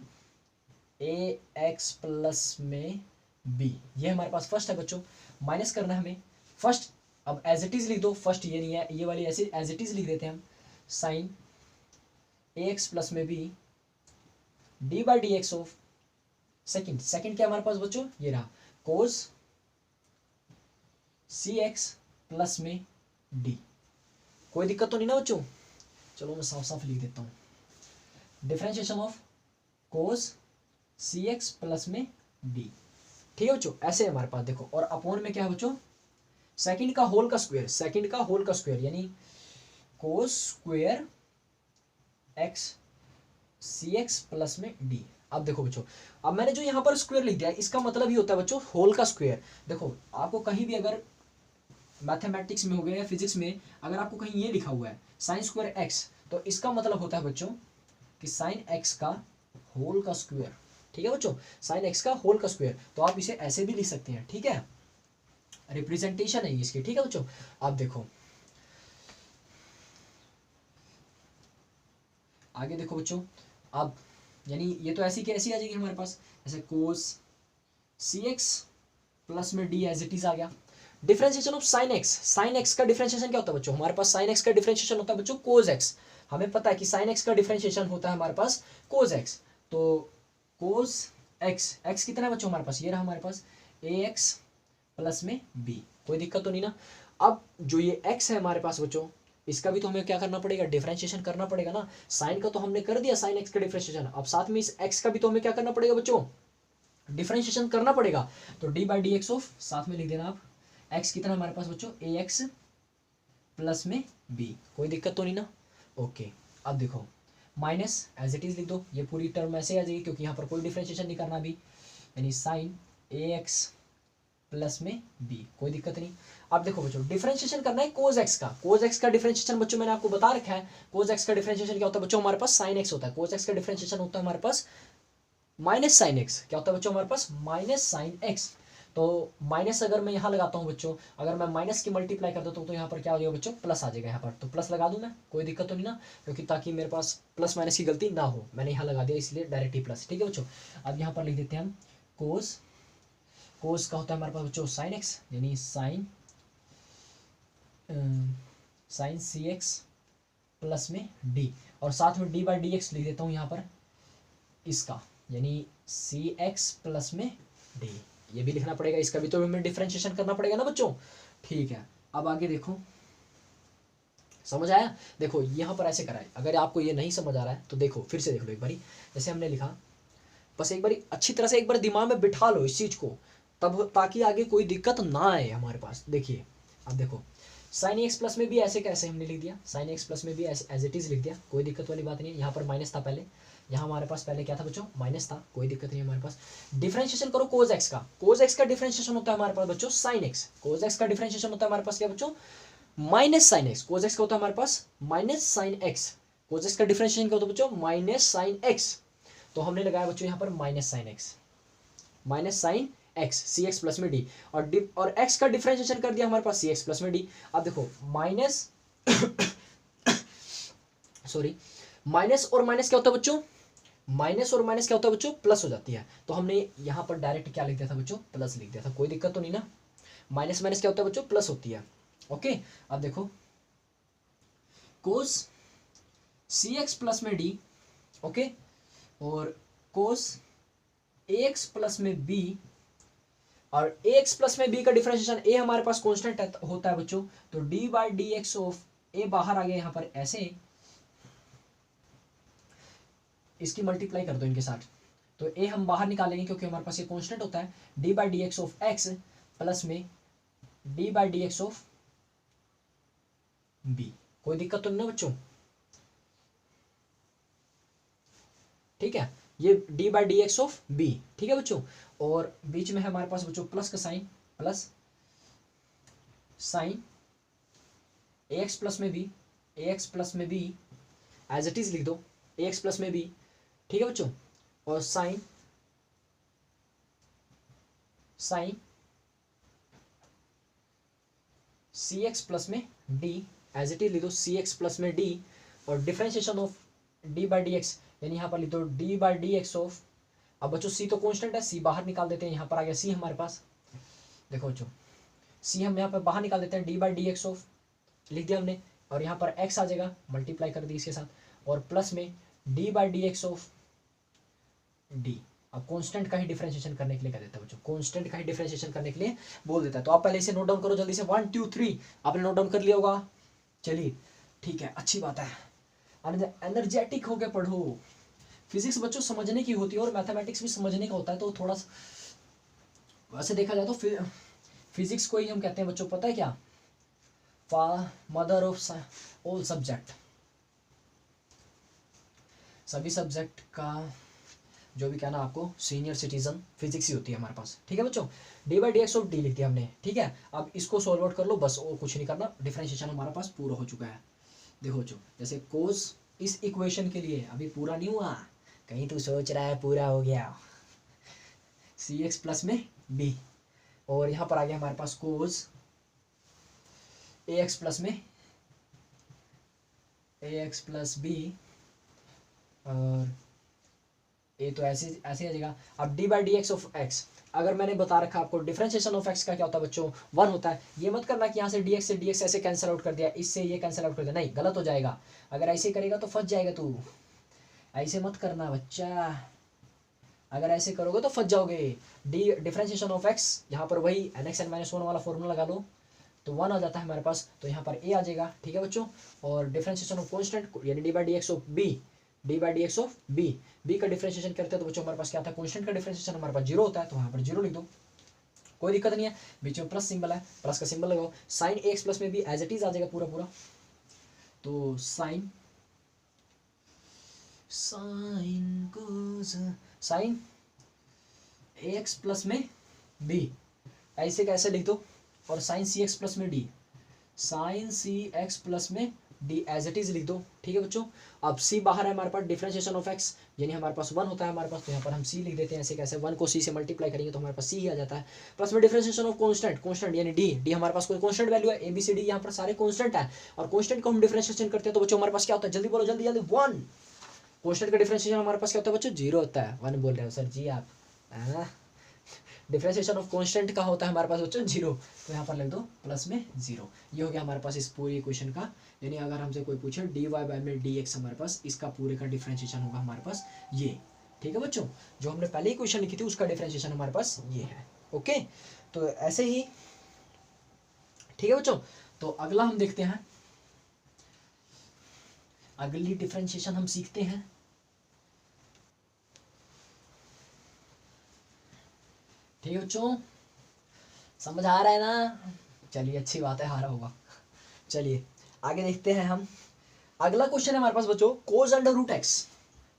ए एक्स प्लस में बी, ये हमारे पास फर्स्ट है बच्चों। माइनस करना है हमें फर्स्ट, अब एज इट इज लिख दो, फर्स्ट ये नहीं है, ये वाली ऐसे एज इट इज लिख देते हैं हम, साइन ए एक्स प्लस में B D by D x of second क्या हमारे पास बच्चों, ये रहा कोस सी एक्स प्लस में डी। कोई दिक्कत तो नहीं ना बच्चों, चलो मैं साफ साफ लिख देता हूँ, differentiation of cos c x plus में डी। ठीक है बच्चों, ऐसे है हमारे पास देखो, और अपॉन में क्या है बच्चों, सेकंड का होल का स्क्वायर, यानी cos square x C x plus में डी। अब देखो बच्चों, अब मैंने जो यहाँ पर स्क्वायर लिख दिया इसका मतलब ही होता है बच्चों होल का स्क्वायर। देखो आपको कहीं भी अगर मैथमेटिक्स में हो गया या फिजिक्स में अगर आपको कहीं ये लिखा हुआ है साइन स्क्वायर एक्स, तो इसका मतलब होता है बच्चों कि साइन एक्स का होल का स्क्वायर। ठीक है बच्चों, साइन एक्स का होल का स्क्वायर, तो आप इसे ऐसे भी लिख सकते हैं। ठीक है, रिप्रेजेंटेशन है इसकी। ठीक है बच्चों, आप देखो आगे देखो बच्चों, अब यानी ये तो ऐसी कैसी आ जाएगी हमारे पास, ऐसे कोस सी एक्स प्लस में डी एज इट इज आ गया। डिफरेंशिएशन ऑफ साइन एक्स का डिफरेंशिएशन क्या होता है बच्चों, हमारे पास साइन एक्स का डिफरेंशिएशन होता है बच्चों कोस एक्स। हमें पता है कि साइन एक्स का डिफरेंशिएशन होता है हमारे पास कोस एक्स। तो कोस एक्स कितना है बच्चों हमारे पास, ये रहा हमारे पास ए एक्स प्लस में बी। कोई दिक्कत तो नहीं ना। अब जो ये एक्स है हमारे पास बच्चों, इसका भी तो हमें क्या करना पड़ेगा, डिफरेंशिएशन करना पड़ेगा ना। साइन का तो हमने कर दिया, साइन एक्स का डिफरेंशिएशन, अब साथ में इस एक्स का भी तो हमें क्या करना पड़ेगा बच्चों, डिफरेंशिएशन करना पड़ेगा। तो d by D x of, साथ में लिख देना आप, एक्स कितना हमारे पास बच्चों ए एक्स प्लस में बी। कोई दिक्कत तो नहीं ना। ओके, अब देखो माइनस एज इट इज लिख दो, ये पूरी टर्म ऐसे आ जाएगी क्योंकि यहाँ पर कोई डिफरेंशिएशन नहीं करना अभी, यानी साइन ए एक्स प्लस में बी। कोई दिक्कत नहीं। अब देखो बच्चों डिफरेंशिएशन करना है कोस एक्स का डिफरेंशिएशन बच्चों मैंने आपको बता रखा है। कोस एक्स का डिफरेंशिएशन क्या होता है बच्चों, हमारे पास साइन एक्स होता है। कोस एक्स का डिफरेंशिएशन होता है हमारे पास माइनस साइन एक्स। क्या होता है बच्चों हमारे पास, माइनस साइन एक्स। तो माइनस अगर मैं यहाँ लगाता हूँ बच्चों, अगर मैं माइनस की मल्टीप्लाई कर देता हूँ तो यहाँ पर क्या हो जाएगा बच्चों, प्लस आ जाएगा यहाँ पर। तो प्लस लगा दूँ मैं, कोई दिक्कत तो नहीं ना, क्योंकि ताकि मेरे पास प्लस माइनस की गलती ना हो, मैंने यहाँ लगा दिया इसलिए डायरेक्ट ही प्लस। ठीक है बच्चों, अब यहाँ पर लिख देते हैं हम कोस का होता है हमारे पास बच्चों साइन एक्स, यानी साइन सी एक्स प्लस में डी, और साथ में डी बाई डी एक्स लिख देता हूँ यहाँ पर, इसका, यानी सी एक्स प्लस में डी, ये भी लिखना पड़ेगा, इसका भी तो हमें डिफ्रेंशिएशन करना पड़ेगा ना बच्चों। ठीक है, अब आगे देखो, समझ आया। देखो यहाँ पर ऐसे कराए, अगर आपको ये नहीं समझ आ रहा है तो देखो फिर से देख लो एक बारी, जैसे हमने लिखा, बस एक बारी अच्छी तरह से एक बार दिमाग में बिठा लो इस चीज को, तब ताकि आगे कोई दिक्कत ना आए हमारे पास। देखिए अब देखो, साइन एक्स प्लस में भी ऐसे कैसे हमने लिख दिया, साइन एक्स प्लस में भी एज इट इज लिख दिया, कोई दिक्कत वाली बात नहीं है। यहाँ पर माइनस था पहले, यहाँ हमारे पास पहले क्या था बच्चों, माइनस था, कोई दिक्कत नहीं है हमारे पास। डिफरेंशिएशन करो कोस एक्स का, कोस एक्स का डिफरेंशिएशन होता है हमारे पास बच्चों साइन एक्स, कोस एक्स का डिफरेंशिएशन होता है हमारे पास क्या बच्चों, minus sine x. Cos x का होता है हमारे पास minus sine x, cos x का डिफरेंशिएशन क्या होता है बच्चों, माइनस साइन एक्स। तो हमने लगाया बच्चों यहाँ पर minus sine X, minus sine X C x plus में डी, और एक्स का डिफरेंशिएशन कर दिया हमारे पास सी एक्स प्लस में डी। अब देखो माइनस सॉरी, माइनस और माइनस क्या होता है बच्चों, माइनस और माइनस क्या होता है बच्चों, प्लस हो जाती है। तो हमने यहाँ पर डायरेक्ट क्या लिख दिया था बच्चों, प्लस लिख दिया था, कोई दिक्कत तो नहीं ना। माइनस माइनस क्या होता है बच्चों, प्लस होती है। ओके, अब देखो कोस सी एक्स प्लस में डी, ओके, और कोस ax प्लस में b, और ax प्लस में b का डिफरेंशिएशन a हमारे पास कांस्टेंट होता है बच्चों, तो d by D x of a बाहर आ गया यहाँ पर ऐसे, इसकी मल्टीप्लाई कर दो इनके साथ, तो a हम बाहर निकालेंगे क्योंकि हमारे पास ये कांस्टेंट होता है, d by D x of x plus में d by D x of b, कोई दिक्कत तो नहीं ना बच्चों। ठीक है, ये d by D x of b, ठीक है बच्चों, और बीच में है हमारे पास बच्चों प्लस का sine, plus sine ax plus में b, ax प्लस में b एज इट इज लिख दो, ax प्लस में b, ठीक है बच्चों, और साइन साइन सी एक्स प्लस में d एज इट इज लिख दो, सी एक्स प्लस में d, और differentiation of d by D x, यानी यहाँ पर लिख दो d by D x of, अब बच्चों c तो कांस्टेंट है, c बाहर निकाल देते हैं, यहाँ पर आ गया c हमारे पास, देखो बच्चों c हम यहाँ पर बाहर निकाल देते हैं, d by D x of लिख दिया हमने, और यहाँ पर x आ जाएगा, मल्टीप्लाई कर दी इसके साथ, और प्लस में d by D x of d। अब कांस्टेंट का ही डिफरेंशिएशन करने के लिए कह देता है बच्चों, कांस्टेंट का ही डिफरेंशिएशन करने के लिए बोल देता है। तो आप पहले इसे नोट डाउन करो जल्दी से, 1 2 3 आपने नोट डाउन कर लिया होगा, चलिए ठीक है, अच्छी बात है, एनर्जेटिक होकर पढ़ो। फिजिक्स बच्चों समझने की होती है और मैथमेटिक्स भी समझने का होता है, तो थोड़ा वैसे देखा जाए तो फिजिक्स को ही हम कहते हैं बच्चों, पता है क्या, मदर ऑफ ऑल सब्जेक्ट, सभी सब्जेक्ट का जो भी कहना आपको, सीनियर सिटीजन फिजिक्स ही होती है हमारे पास। ठीक है बच्चों, D by D x of D लिख दिया हमने, ठीक है, अब इसको सॉल्व आउट कर लो बस, और कुछ नहीं करना, डिफरेंशिएशन हमारे पास पूरा हो चुका है। देखो बच्चों, जैसे कोस इस इक्वेशन के लिए अभी पूरा नहीं हुआ, कहीं तू सोच रहा है पूरा हो गया, सी एक्स प्लस में बी, और यहाँ पर आ गया हमारे पास कोस ए एक्स प्लस में ए एक्स प्लस बी, और ये तो ऐसे ऐसे आ जाएगा। अब d by D x of x, अगर मैंने बता रखा आपको डिफरेंशिएशन ऑफ एक्स का क्या होता है बच्चों, 1 होता है, ये मत करना कि यहाँ से डी एक्स ऐसे कैंसिल आउट कर दिया, इससे ये कैंसिल आउट कर दिया, नहीं, गलत हो जाएगा, अगर ऐसे करेगा तो फंस जाएगा तू, ऐसे मत करना बच्चा, अगर ऐसे करोगे तो फंस जाओगे। डी डिफरेंशिएशन ऑफ एक्स, यहाँ पर वही एन एक्स एन माइनस 1 वाला फॉर्मूला लगा लो, तो 1 आ जाता है हमारे पास, तो यहाँ पर ए आ जाएगा, ठीक है बच्चों, और डिफरेंशिएशन ऑफ कॉन्स्टेंट यानी d by D x of b, D by D x of b, b का डिफरेंशिएशन करते हैं तो बच्चों हमारे पास क्या था, कांस्टेंट का डिफरेंशिएशन हमारे पास 0 होता है, तो यहाँ पर 0 लिख दो, कोई दिक्कत नहीं है, बीच में प्लस सिंबल है, प्लस का सिंबल लगाओ, साइन ए एक्स प्लस में भी एज इट इज आ जाएगा पूरा पूरा, तो साइन साइन कोस साइन ए एक्स प्लस में बी, ऐसे कैसे लिख दो, और साइन सी एक्स प्लस में डी, साइन सी एक्स प्लस में डी एज इट इज लिख दो, ठीक है बच्चों। अब c बाहर है हमारे पास, डिफरेंशिएशन ऑफ x यानी हमारे पास 1 होता है हमारे पास, तो यहाँ पर हम c लिख देते हैं, ऐसे कैसे, 1 को c से मल्टीप्लाई करेंगे तो हमारे पास c ही आ जाता है, प्लस में डिफरेंशिएशन ऑफ कांस्टेंट, कांस्टेंट यानी d हमारे पास कोई कांस्टेंट वैल्यू है, ABCD यहाँ पर सारे कांस्टेंट है, और कांस्टेंट को हम डिफरेंशिएशन करते हैं तो बच्चों हमारे पास क्या होता है, जल्दी बोलो जल्दी जल्दी, 1, कांस्टेंट का डिफरेंशिएशन हमारे पास क्या होता है बच्चों, 0 होता है, 1 बोल रहे हो सर जी आप, डिफरेंशिएशन ऑफ कांस्टेंट का होता है हमारे पास बच्चों 0, तो यहाँ पर लिख दो प्लस में 0, ये हो गया हमारे पास इस पूरी इक्वेशन का, यानी अगर हमसे कोई पूछे डी वाई बाई में डी एक्स हमारे पास इसका पूरे का डिफरेंशिएशन होगा हमारे पास ये, ठीक है बच्चों, जो हमने पहले ही क्वेश्चन लिखी थी उसका डिफरेंशिएशन हमारे पास ये है। ओके, तो ऐसे ही ठीक है बच्चों। तो अगला हम देखते हैं, अगली डिफरेंशिएशन हम सीखते हैं। ठीक है बच्चों, समझ आ रहा है ना? चलिए अच्छी बात है, हारा होगा। चलिए आगे देखते हैं हम। अगला क्वेश्चन है हमारे पास बच्चों, कोस अंडर रूट एक्स।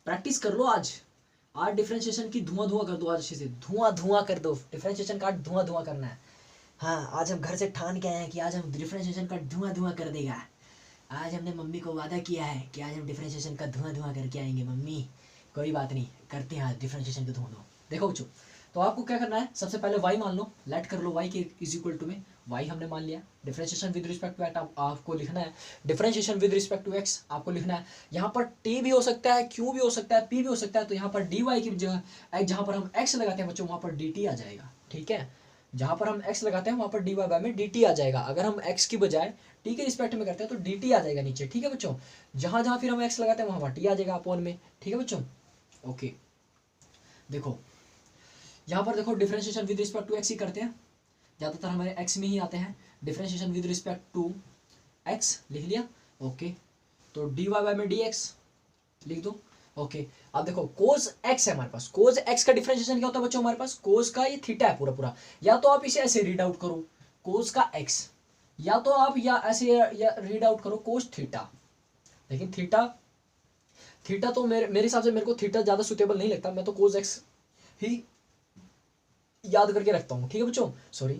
प्रैक्टिस कर लो आज, आज डिफरेंशिएशन की धुआं धुआं कर दो, आज अच्छे से धुआं धुआं कर दो, डिफरेंशिएशन का धुआं धुआं करना है। हाँ, आज हम घर से ठान के आए हैं कि आज हम डिफरेंशिएशन का धुआं धुआं कर देगा। आज हमने मम्मी को वादा किया है कि आज हम डिफरेंशिएशन का धुआं धुआं करके आएंगे। मम्मी कोई बात नहीं, करते हैं आज डिफरेंशिएशन का धुआं धुआं। देखो बच्चों, तो आपको क्या करना है, सबसे पहले y मान लो, लेट कर लो y के इज इक्वल टू में y हमने मान लिया। Differentiation with respect to x आपको लिखना है, differentiation with respect to x आपको लिखना है। यहाँ पर t भी हो सकता है, q भी हो सकता है, p भी हो सकता है। तो यहाँ पर dy की जगह जहाँ पर हम x लगाते हैं बच्चों, वहाँ पर dt आ जाएगा। ठीक है, जहाँ पर हम x लगाते हैं वहाँ पर dy बाय में dt आ जाएगा। अगर हम x की बजाय t के रिस्पेक्ट में करते हैं तो dt आ जाएगा नीचे। ठीक है बच्चों, जहाँ जहाँ फिर हम x लगाते हैं वहाँ t आ जाएगा अपॉन में। ठीक है बच्चों, ओके। देखो यहाँ पर देखो, differentiation with respect to X ही करते हैं, ज़्यादातर हमारे एक्स में ही आते हैं। Differentiation with respect to X लिख लिया, ओके। तो डी वाई बाई में डी एक्स लिख दो, ओके। अब देखो कोस एक्स है हमारे पास, कोस एक्स का डिफरेंशिएशन क्या होता है बच्चों हमारे पास, कोस का ये थीटा है पूरा पूरा। या तो आप इसे ऐसे रीड आउट करो कोस का एक्स, या तो आप या ऐसे या रीड आउट करो कोस थीटा। लेकिन थीटा तो मेरे हिसाब से मेरे को थीटा ज़्यादा सुटेबल नहीं लगता, मैं तो कोस एक्स ही याद करके रखता हूँ। ठीक है बच्चों, सॉरी।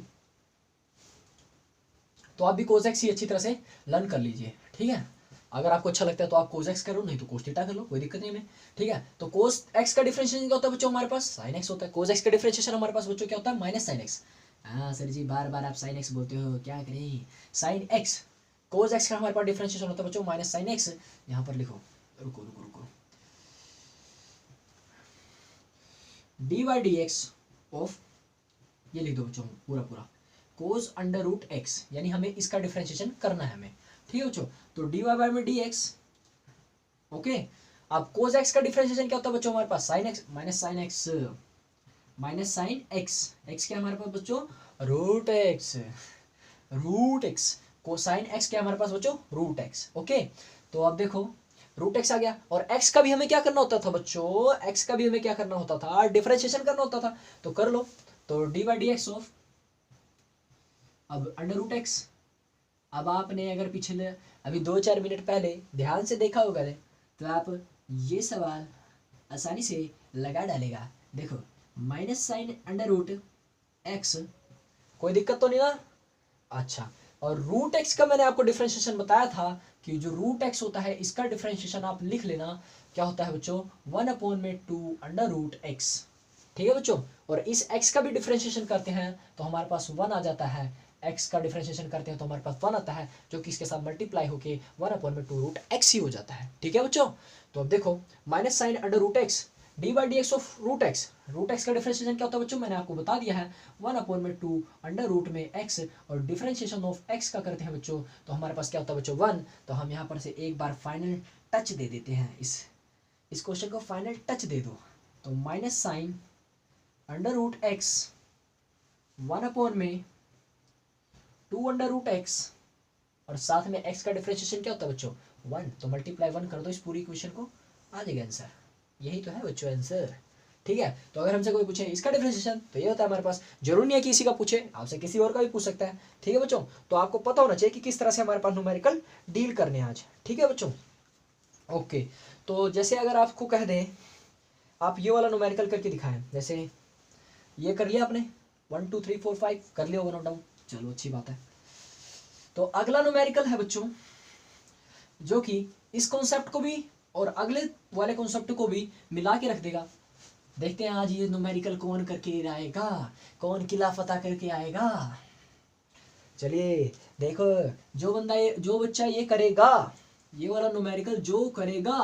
तो आप भी कोस एक्स ही अच्छी तरह से लर्न कर लीजिए। ठीक है, अगर आपको अच्छा लगता है तो आप कोस एक्स करो, नहीं तो कोस थीटा कर लो, कोई दिक्कत नहीं है। ठीक है, तो कोस एक्स का डिफरेंशिएशन क्या होता है बच्चों हमारे पास, साइन एक्स होता है। कोस एक्स का डिफरेंशिएशन हमारे पास बच्चों क्या होता है, माइनस साइन एक्स। हाँ सर जी, बार बार आप साइन एक्स बोलते हो, क्या करें। साइन एक्स, कोस एक्स का हमारे पास डिफरेंशिएशन होता है बच्चों माइनस साइन एक्स। यहाँ पर लिखो, रुको रुको रुको, D by D x of, ये लिख दो बच्चों पूरा पूरा, कोस अंडर रूट एक्स, यानी हमें इसका डिफरेंशिएशन करना है हमें। ठीक है बच्चों, तो डी वाई बाई में डी एक्स, ओके। अब कोस एक्स का डिफरेंशिएशन क्या होता है बच्चों हमारे पास, sine X minus sine X, minus sine X, x क्या हमारे पास बच्चों, root x, root X. Cosine X क्या हमारे पास बच्चों, रूट एक्स, ओके। तो अब देखो रूट एक्स आ गया, और एक्स का भी हमें क्या करना होता था बच्चों, एक्स का भी हमें क्या करना होता था, डिफरेंशिएशन करना होता था। तो कर लो, तो d by D x of, अब अंडर रूट एक्स। अब आपने अगर पिछले अभी 2-4 मिनट पहले ध्यान से देखा होगा तो आप ये सवाल आसानी से लगा डालेगा। देखो minus sine under root x, कोई दिक्कत तो नहीं ना? अच्छा, और रूट एक्स का मैंने आपको डिफरेंशिएशन बताया था कि जो रूट एक्स होता है इसका डिफरेंशिएशन आप लिख लेना, क्या होता है बच्चों, 1/2 अंडर रूट एक्स। ठीक है बच्चों, और इस x का भी डिफरेंशिएशन करते हैं तो हमारे पास 1 आ जाता है। x का डिफरेंशिएशन करते हैं तो हमारे पास 1 आता है, जो कि इसके साथ मल्टीप्लाई होके 1/2 रूट एक्स ही हो जाता है। ठीक है बच्चों, तो अब देखो minus sine under root x d by D x of root x. Root x का डिफरेंशिएशन क्या होता है बच्चों, मैंने आपको बता दिया है, 1/2 अंडर रूट में x, और डिफरेंशिएशन ऑफ x का करते हैं बच्चों तो हमारे पास क्या होता है बच्चों, 1। तो हम यहाँ पर से एक बार फाइनल टच दे देते हैं, इस क्वेश्चन को फाइनल टच दे दो। तो minus sine under root x 1/2 under root x, और साथ में x का डिफरेंशिएशन क्या होता है बच्चों, 1। तो मल्टीप्लाई 1 कर दो इस पूरी इक्वेशन को, आ जाएगा आंसर। यही तो है बच्चों आंसर। ठीक है, तो अगर हमसे कोई पूछे इसका डिफरेंशिएशन तो ये होता है हमारे पास, जरूरी नहीं है कि इसी का पूछे, आपसे किसी और का भी पूछ सकता है। ठीक है बच्चों, तो आपको पता होना चाहिए कि किस तरह से हमारे पास न्यूमेरिकल डील करने हैं आज। ठीक है बच्चों, ओके। तो जैसे अगर आपको कह दें आप ये वाला न्यूमेरिकल करके दिखाएं, जैसे ये कर लिया आपने, 1 2 3 4 5 कर लिया होगा नो डाउन, चलो अच्छी बात है। तो अगला न्यूमेरिकल है बच्चों जो कि इस कॉन्सेप्ट को भी और अगले वाले कॉन्सेप्ट को भी मिला के रख देगा। देखते हैं आज ये न्यूमेरिकल कौन करके आएगा, कौन किला फतेह करके आएगा। चलिए देखो, जो बच्चा ये करेगा, ये वाला न्यूमेरिकल जो करेगा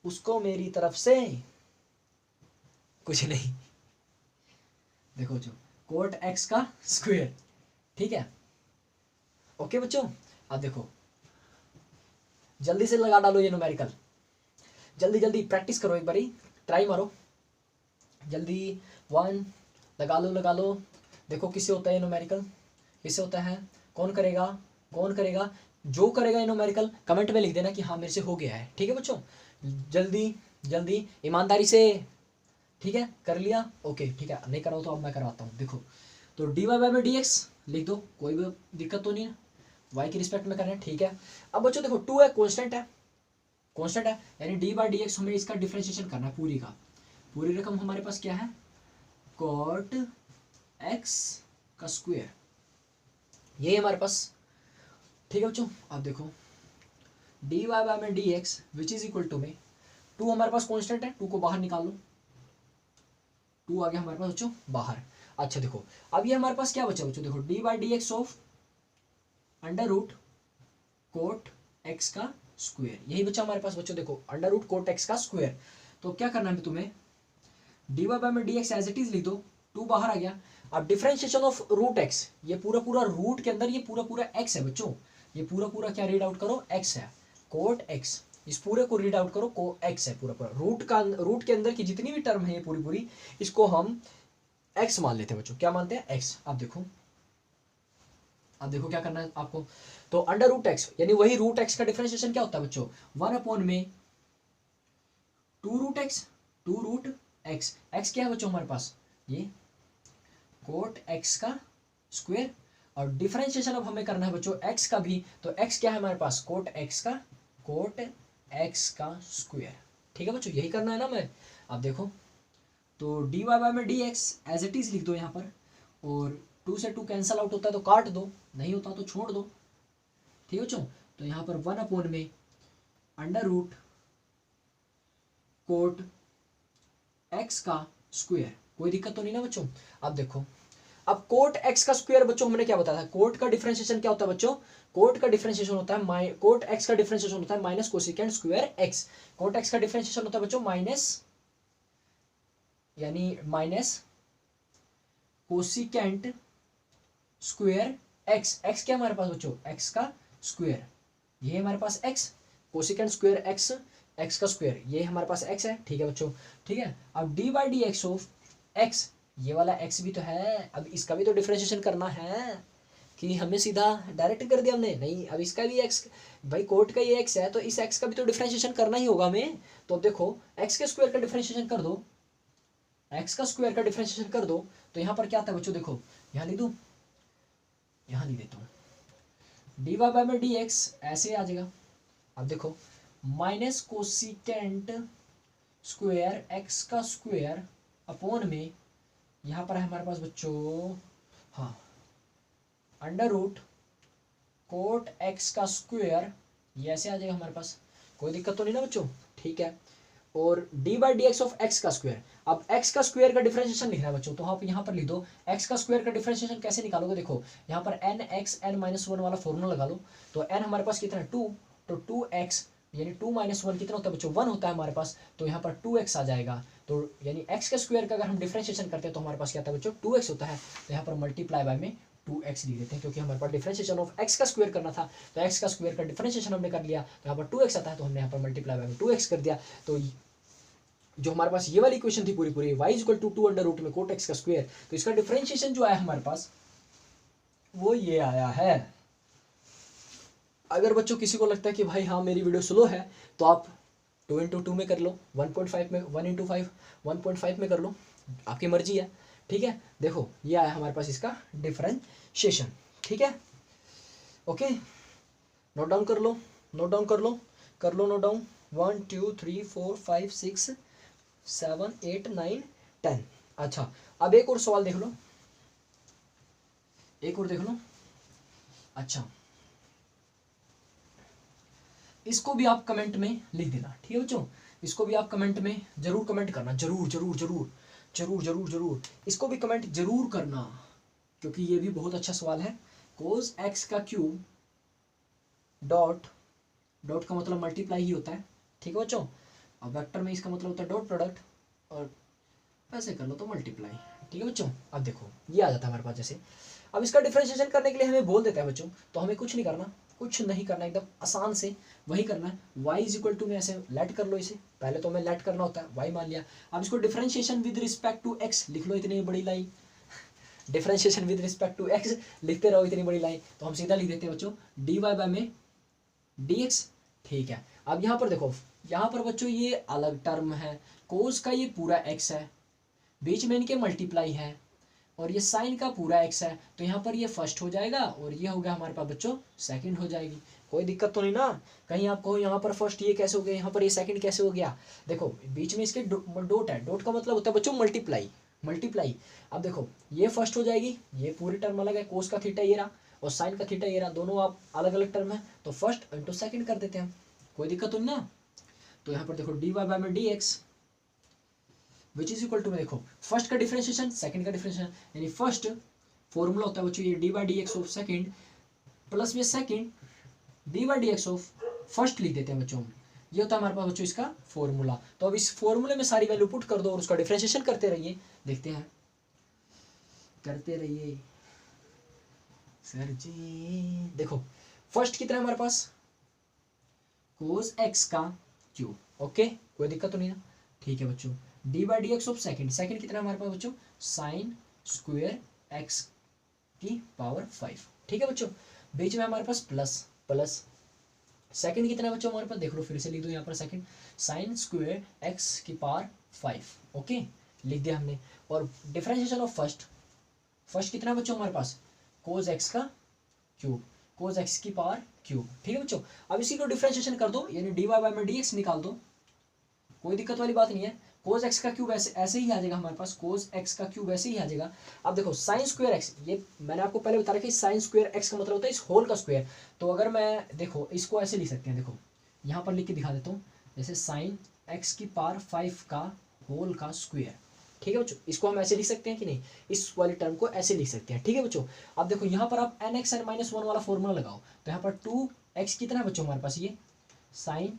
उसको मेरी तरफ से कुछ नहीं। देखो जो कोट एक्स का स्क्वायर, ठीक है, ओके बच्चों। अब देखो जल्दी से लगा डालो ये न्यूमेरिकल, जल्दी जल्दी प्रैक्टिस करो एक बारी, ट्राई मारो जल्दी। 1 लगा लो। देखो किससे होता है न्यूमेरिकल, किससे होता है, कौन करेगा, कौन करेगा, जो करेगा न्यूमेरिकल कमेंट में लिख देना कि हाँ मेरे से हो गया है। ठीक है बच्चों, जल्दी जल्दी ईमानदारी से। ठीक है, कर लिया, ओके ठीक है। नहीं करा हो तो अब मैं करवाता हूँ। देखो तो डी वाई बाई में डी एक्स लिख दो, कोई भी दिक्कत तो नहीं है, वाई की रिस्पेक्ट में कर रहे हैं। ठीक है, अब बच्चों देखो 2 है, कॉन्स्टेंट है, कॉन्स्टेंट है, यानी डी बाई डी एक्स हमें इसका डिफ्रेंशिएशन करना है पूरी का। पूरी रकम हमारे पास क्या है, कॉट एक्स का स्क्वायर, ये है हमारे पास। ठीक है बच्चों, अब देखो डी वाई बाई में D x which is equal to में 2 हमारे पास कॉन्स्टेंट है, 2 को बाहर निकाल लो, 2 आ गया हमारे पास बच्चों बाहर। अच्छा देखो अब ये हमारे पास क्या बचा बच्चों, देखो d by D x of under root cot x का स्क्वायर, यही बचा हमारे पास बच्चों। देखो अंडर रूट कोट एक्स का स्क्वायर, तो क्या करना है तुम्हें, डी वाई बाई में D x as it is लिख दो, 2 बाहर आ गया। अब डिफरेंशिएशन ऑफ रूट एक्स, ये पूरा पूरा रूट के अंदर ये पूरा पूरा एक्स है बच्चों, ये पूरा पूरा क्या रीड आउट करो, एक्स है, कोट एक्स, इस पूरे को रीड आउट करो, को एक्स है पूरा पूरा, रूट के अंदर की जितनी भी टर्म है ये पूरी पूरी, इसको हम एक्स मान लेते हैं बच्चों। क्या मानते हैं, एक्स। अब देखो क्या करना है आपको, तो अंडर रूट एक्स यानी वही रूट एक्स का डिफरेंशिएशन क्या होता है बच्चों, 1 में 2 root x, 2 root x, x क्या है बच्चों हमारे पास, ये कोट एक्स का स्क्वायर, और डिफरेंशिएशन अब हमें करना है बच्चों एक्स का भी, तो एक्स क्या है हमारे पास, कोट एक्स का स्क्वायर। ठीक है बच्चों, यही करना है ना मैं। अब देखो तो डी वाई बाई में D x as it is लिख दो यहाँ पर, और 2 से 2 कैंसल आउट होता है तो काट दो, नहीं होता तो छोड़ दो। ठीक है बच्चों, तो यहाँ पर 1 में अंडर रूट कोट एक्स का स्क्वायर, कोई दिक्कत तो नहीं ना बच्चों। अब देखो अब कोट एक्स का स्क्वायर बच्चों हमने क्या बताया था, कोट का डिफरेंशिएशन क्या होता है बच्चों, कोट का डिफरेंशिएशन होता है कोट एक्स का डिफरेंशिएशन होता है minus cosecant square X, cot x का डिफरेंशिएशन होता है बच्चों माइनस, यानी minus cosecant square X, x क्या हमारे पास बच्चों, एक्स का स्क्वायर, ये हमारे पास X, cosecant square X, X का स्क्वायर, ये हमारे पास एक्स है। ठीक है बच्चों, ठीक है। अब d by D x of x, ये वाला एक्स भी तो है, अब इसका भी तो डिफरेंशिएशन करना है, कि हमें सीधा डायरेक्ट कर दिया हमने, नहीं अब इसका भी एक्स, भाई कोट का ये एक्स है तो इस एक्स का भी तो डिफरेंशिएशन करना ही होगा हमें। तो अब देखो एक्स के स्क्वायर का डिफरेंशिएशन कर दो, एक्स का स्क्वायर का डिफरेंशिएशन कर दो, तो यहाँ पर क्या आता है बच्चों, देखो यहाँ लिख दूँ, यहाँ लिख देता हूँ, डी वाई बाई में डी एक्स ऐसे आ जाएगा। अब देखो माइनस कोसिकेंट स्क्वायर एक्स का स्क्वायर अपॉन में, यहाँ पर है हमारे पास बच्चों, हाँ अंडर रूट कोट एक्स का स्क्वायर, ये ऐसे आ जाएगा हमारे पास, कोई दिक्कत तो नहीं ना बच्चों। ठीक है, और d by D x of x का स्क्वायर, अब एक्स का स्क्वायर का डिफरेंशिएशन लिखना है बच्चों, तो आप यहाँ पर लिख दो एक्स का स्क्वायर का डिफरेंशिएशन कैसे निकालोगे, देखो यहाँ पर एन एक्स एन माइनस 1 वाला फॉर्मूला लगा लो, तो एन हमारे पास कितना है 2, तो 2x यानी 2 माइनस 1 कितना होता है बच्चों, 1 होता है हमारे पास, तो यहाँ पर 2x आ जाएगा, तो यानी x के स्क्वायर का अगर हम डिफरेंशिएशन करते हैं तो हमारे पास क्या आता है बच्चों, 2x होता है, तो यहाँ पर मल्टीप्लाई बाय में 2x लिख देते हैं, क्योंकि हमारे पास डिफरेंशिएशन ऑफ x का स्क्वायर करना था, तो x का स्क्वायर का डिफरेंशिएशन हमने कर लिया, तो यहाँ पर 2x आता है, तो हमने यहाँ पर मल्टीप्लाई बाय में 2x कर दिया। तो जो हमारे पास ये वाली इक्वेशन थी पूरी पूरी y equal to 2 under root में कोट x का स्क्वायर, तो इसका डिफरेंशिएशन जो आया हमारे पास वो ये आया है। अगर बच्चों किसी को लगता है कि भाई हाँ मेरी वीडियो स्लो है, तो आप 2 इंटू 2 में कर लो, 1.5 में, 1 इंटू 5 1.5 में कर लो, आपकी मर्जी है। ठीक है, देखो ये आया हमारे पास इसका डिफरेंशिएशन। ठीक है, ओके, नोट डाउन कर लो, नोट डाउन कर लो, कर लो नोट डाउन, 1 2 3 4 5 6 7 8 9 10। अच्छा अब एक और सवाल देख लो, एक और देख लो। अच्छा इसको भी आप कमेंट में लिख देना, ठीक है बच्चों, इसको भी आप कमेंट में जरूर कमेंट करना, जरूर जरूर जरूर जरूर जरूर जरूर इसको भी कमेंट जरूर करना, क्योंकि ये भी बहुत अच्छा सवाल है। कोस एक्स का क्यूब डॉट, डॉट का मतलब मल्टीप्लाई ही होता है, ठीक है बच्चों, अब वेक्टर में इसका मतलब होता है डॉट प्रोडक्ट, और ऐसे कर लो तो मल्टीप्लाई, ठीक है बच्चों। अब देखो ये आ जाता है हमारे पास जैसे, अब इसका डिफरेंशिएशन करने के लिए हमें बोल देता है बच्चों, तो हमें कुछ नहीं करना, कुछ नहीं करना, एकदम आसान से वही करना है। y इज इक्वल टू में ऐसे लेट कर लो इसे, पहले तो हमें लेट करना होता है, y मान लिया। अब इसको differentiation with respect to x लिख लो, इतनी बड़ी line, differentiation with respect to x लिखते रहो इतनी बड़ी लाइन। तो हम सीधा लिख देते हैं बच्चों dy बाय में dx, ठीक है। अब यहाँ पर देखो, यहाँ पर बच्चों ये अलग टर्म है, कोस का ये पूरा x है, बीच में इनके मल्टीप्लाई है, और ये साइन का पूरा x है, तो यहाँ पर ये फर्स्ट हो जाएगा और ये हो गया हमारे पास बच्चों सेकंड हो जाएगी। कोई दिक्कत तो नहीं ना, कहीं आप कहो यहाँ पर फर्स्ट ये कैसे हो गया, यहाँ पर ये सेकंड कैसे हो गया। देखो बीच में इसके डॉट है, डॉट का मतलब होता है बच्चों मल्टीप्लाई, मल्टीप्लाई। अब देखो ये फर्स्ट हो जाएगी, ये पूरी टर्म अलग है, कोस का थीटा ये रहा और साइन का थीटा ये रहा, दोनों आप अलग अलग टर्म है, तो फर्स्ट इंटू सेकंड कर देते हैं, कोई दिक्कत तो नहीं ना। तो यहाँ पर देखो डी वाई बाय में D x which is equal to में देखो फर्स्ट का डिफरेंशिएशन सेकंड का डिफरेंशिएशन, यानी फर्स्ट फॉर्मूला होता है बच्चों ये D by D x of second plus में second D by D x of first लिख देते हैं बच्चों, ये होता है हमारे पास बच्चों इसका फॉर्मूला। तो अब इस फॉर्मूले में सारी वैल्यू पुट कर दो और उसका डिफरेंशिएशन करते रहिए, देखते हैं, करते रहिए सर जी। देखो फर्स्ट कितना है हमारे पास कोस एक्स का क्यूब, ओके कोई दिक्कत तो नहीं ना, ठीक है बच्चों। D by D x of second, second कितना है हमारे पास बच्चों साइन स्क्वायर एक्स की पावर 5, ठीक है बच्चों। बीच में हमारे पास प्लस प्लस, सेकंड कितना है बच्चों हमारे पास, देख लो फिर से लिख दो यहाँ पर सेकंड साइन स्क्वायर एक्स की पावर 5, ओके लिख दिया हमने। और डिफरेंशिएशन ऑफ फर्स्ट, फर्स्ट कितना है बच्चों हमारे पास कोस एक्स का क्यूब, कोस एक्स की पावर क्यूब, ठीक है बच्चों। अब इसी को डिफरेंशिएशन कर दो, यानी डी वाई बाय में डी एक्स निकाल दो, कोई दिक्कत वाली बात नहीं है। कोस एक्स का क्यूब ऐसे ही आ जाएगा हमारे पास, कोस एक्स का क्यूब ऐसे ही आ जाएगा। अब देखो साइन स्क्वायर एक्स, ये मैंने आपको पहले बता रखा है साइन स्क्वायर एक्स का मतलब होता है इस होल का स्क्वायर। तो अगर मैं देखो इसको ऐसे लिख सकते हैं, देखो यहाँ पर लिख के दिखा देता हूँ, जैसे साइन एक्स की पावर 5 का होल का स्क्वायर, ठीक है बच्चों। इसको हम ऐसे लिख सकते हैं कि नहीं, इस वाली टर्म को ऐसे लिख सकते हैं, ठीक है बच्चों। अब देखो यहाँ पर आप एन एक्स एन माइनस 1 वाला फॉर्मूला लगाओ, तो यहाँ पर 2x कितना है बच्चों हमारे पास ये साइन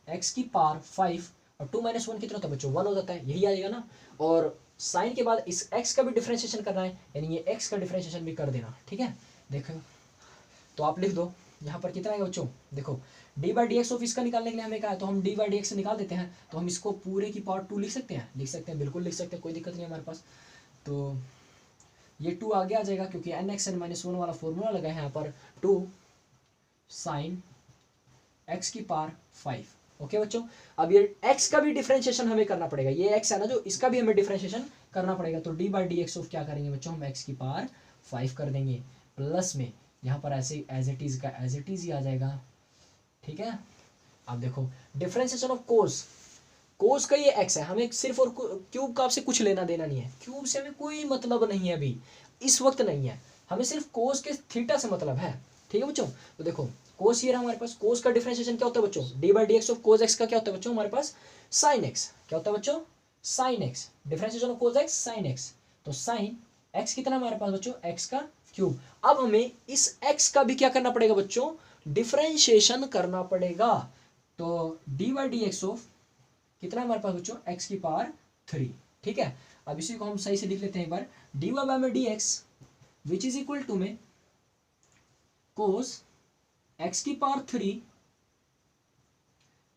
एक्स की पावर 5 और 2 माइनस 1 कितना होता है बच्चों 1 हो जाता है, यही आ जाएगा ना। और साइन के बाद इस x का भी डिफरेंशिएशन करना है, यानी ये x का डिफरेंशिएशन भी कर देना, ठीक है। देखो तो आप लिख दो यहाँ पर कितना आएगा बच्चों, देखो d by D x of इसका निकालने के लिए हमें कहा है, तो हम डी बाई डी एक्स निकाल देते हैं, तो हम इसको पूरे की पावर 2 लिख सकते हैं, लिख सकते हैं, बिल्कुल लिख सकते हैं, कोई दिक्कत नहीं हमारे पास। तो ये 2 आगे आ जाएगा क्योंकि एन एक्स एन माइनस 1 वाला फॉर्मूला लगा है यहाँ पर 2 साइन एक्स की पावर 5, ओके बच्चों। अब ये x का भी डिफरेंशिएशन हमें करना पड़ेगा, ये x है ना जो, इसका भी हमें डिफरेंशिएशन करना पड़ेगा। तो d by D x of क्या करेंगे बच्चों हम x की पावर 5 कर देंगे, प्लस में यहाँ पर ऐसे एज इट इज का एज इट इज ही आ जाएगा, ठीक है। अब देखो डिफरेंशिएशन ऑफ कोस, कोस का ये x है, हमें सिर्फ और क्यूब का आपसे कुछ लेना देना नहीं है, क्यूब से हमें कोई मतलब नहीं है अभी, इस वक्त नहीं है, हमें सिर्फ कोस के थीटा से मतलब है, ठीक है बच्चों। तो देखो कोस ये रहा हमारे पास, कोस का डिफरेंशिएशन क्या होता है बच्चों D by D x of cos x का क्या होता है बच्चों हमारे पास साइन एक्स, क्या होता है बच्चों sine x, differentiation of cos x sine x, तो साइन एक्स कितना हमारे पास बच्चों एक्स का क्यूब। अब हमें इस एक्स का भी क्या करना पड़ेगा बच्चों डिफरेंशिएशन करना पड़ेगा, तो d by D x of कितना हमारे पास बच्चों एक्स की पावर 3, ठीक है। अब इसी को हम सही से लिख लेते हैं एक बार, डी वाई बाय में D x which is equal to में कोस एक्स की पावर 3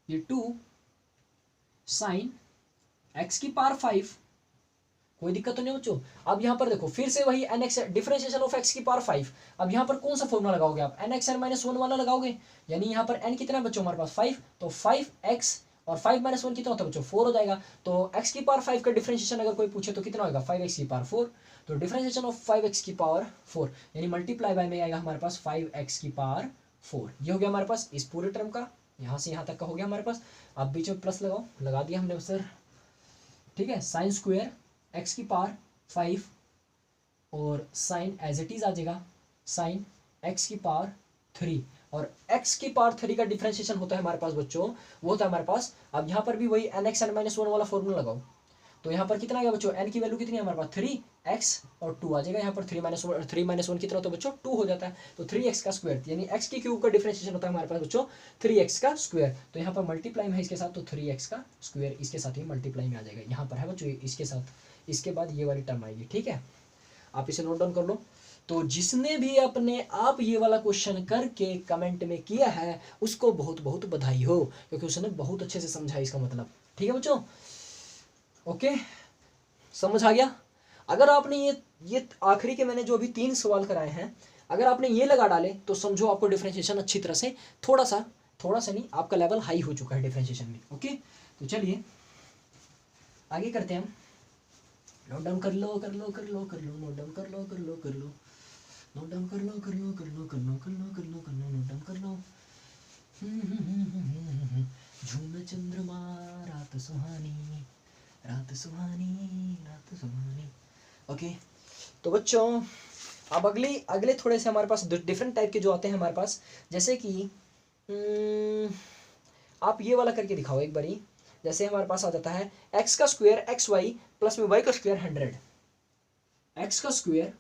ये 2 साइन एक्स की पावर 5, कोई दिक्कत तो नहीं बच्चों। अब यहाँ पर देखो फिर से वही n x differentiation of x की पावर 5, अब यहाँ पर कौन सा फॉर्मूला लगाओगे आप एन एक्स एन माइनस 1 वाला लगाओगे, यानी यहाँ पर एन कितना बच्चों हमारे पास 5, तो 5x और 5 माइनस 1 कितना होता है बच्चों 4 हो जाएगा। तो x की पावर 5 का डिफरेंशिएशन अगर कोई पूछे तो कितना होगा 5x की पावर 4, तो डिफरेंशिएशन ऑफ 5x की पावर 4 यानी मल्टीप्लाई बाय में आएगा हमारे पास 5x की पावर 4, ये हो गया हमारे पास इस पूरे टर्म का, यहाँ से यहाँ तक का हो गया हमारे पास। अब बीच में प्लस लगाओ, लगा दिया हमने सर, ठीक है। साइन स्क्वायर एक्स की पावर 5 और साइन एज इट इज आ जाएगा साइन एक्स की पावर 3, और x की पावर 3 का डिफरेंशिएशन होता है हमारे पास बच्चों वो होता है हमारे पास, अब यहाँ पर भी वही एन एक्स एन माइनस 1 वाला फॉर्मूला लगाओ, तो यहाँ पर कितना आएगा बच्चों n की वैल्यू कितनी है हमारे पास 3x और 2 आ जाएगा, यहाँ पर 3 माइनस 1 कितना होता है बच्चों 2 हो जाता है, तो 3x का स्क्वायर यानी x की क्यूब का डिफरेंशिएशन होता है हमारे पास बच्चों 3x का स्क्वायर, तो यहाँ पर मल्टीप्लाई में है इसके साथ, तो 3x का स्क्वायर इसके साथ ही मल्टीप्लाई में आ जाएगा, यहाँ पर है बच्चों इसके साथ, इसके बाद ये वाली टर्म आएगी, ठीक है। आप इसे नोट डाउन कर लो, तो जिसने भी अपने आप ये वाला क्वेश्चन करके कमेंट में किया है उसको बहुत बहुत बधाई हो, क्योंकि उसने बहुत अच्छे से समझा इसका मतलब। ठीक है बच्चों, ओके, समझ आ गया। अगर आपने ये आखिरी के मैंने जो अभी 3 सवाल कराए हैं, अगर आपने ये लगा डाले तो समझो आपको डिफरेंशिएशन अच्छी तरह से, थोड़ा सा नहीं, आपका लेवल हाई हो चुका है डिफरेंशिएशन में। ओके, तो चलिए आगे करते हैं हम। नोट डाउन कर लो, नोट डाउन कर लो, नोट डाउन कर लो, नोट डाउन कर लो, नोट डाउन कर लो। झूम चंद्रमा रात सुहानी, रात सुहानी, रात सुहानी। ओके, तो बच्चों अब अगले थोड़े से हमारे पास डिफरेंट टाइप के जो आते हैं हमारे पास, जैसे कि आप ये वाला करके दिखाओ एक बारी। जैसे हमारे पास आ जाता है एक्स का स्क्वायर एक्स वाई प्लस में वाई का स्क्वायर 100। एक्स का स्क्वायर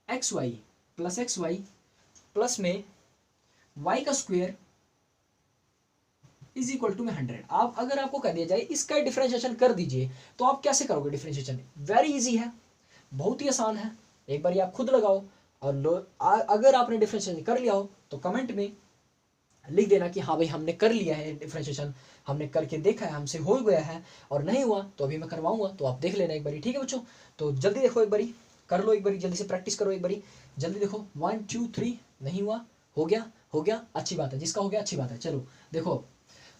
एक्स वाई प्लस में वाई का स्क्वायर इज इक्वल टू में 100। आप अगर आपको कह दिया जाए इसका डिफरेंशिएशन कर दीजिए तो आप कैसे करोगे डिफरेंशिएशन? वेरी इजी है, बहुत ही आसान है। एक बार आप खुद लगाओ और अगर आपने डिफरेंशिएशन कर लिया हो तो कमेंट में लिख देना कि हाँ भाई हमने कर लिया है डिफरेंशिएशन, हमने करके देखा है, हमसे हो गया है, और नहीं हुआ तो अभी मैं करवाऊंगा, तो आप देख लेना एक बारी। ठीक है बच्चों, तो जल्दी देखो एक बारी, कर लो एक बारी, जल्दी से प्रैक्टिस करो एक बारी, जल्दी देखो। 1 2 3, नहीं हुआ, हो गया, अच्छी बात है, जिसका हो गया अच्छी बात है। चलो देखो,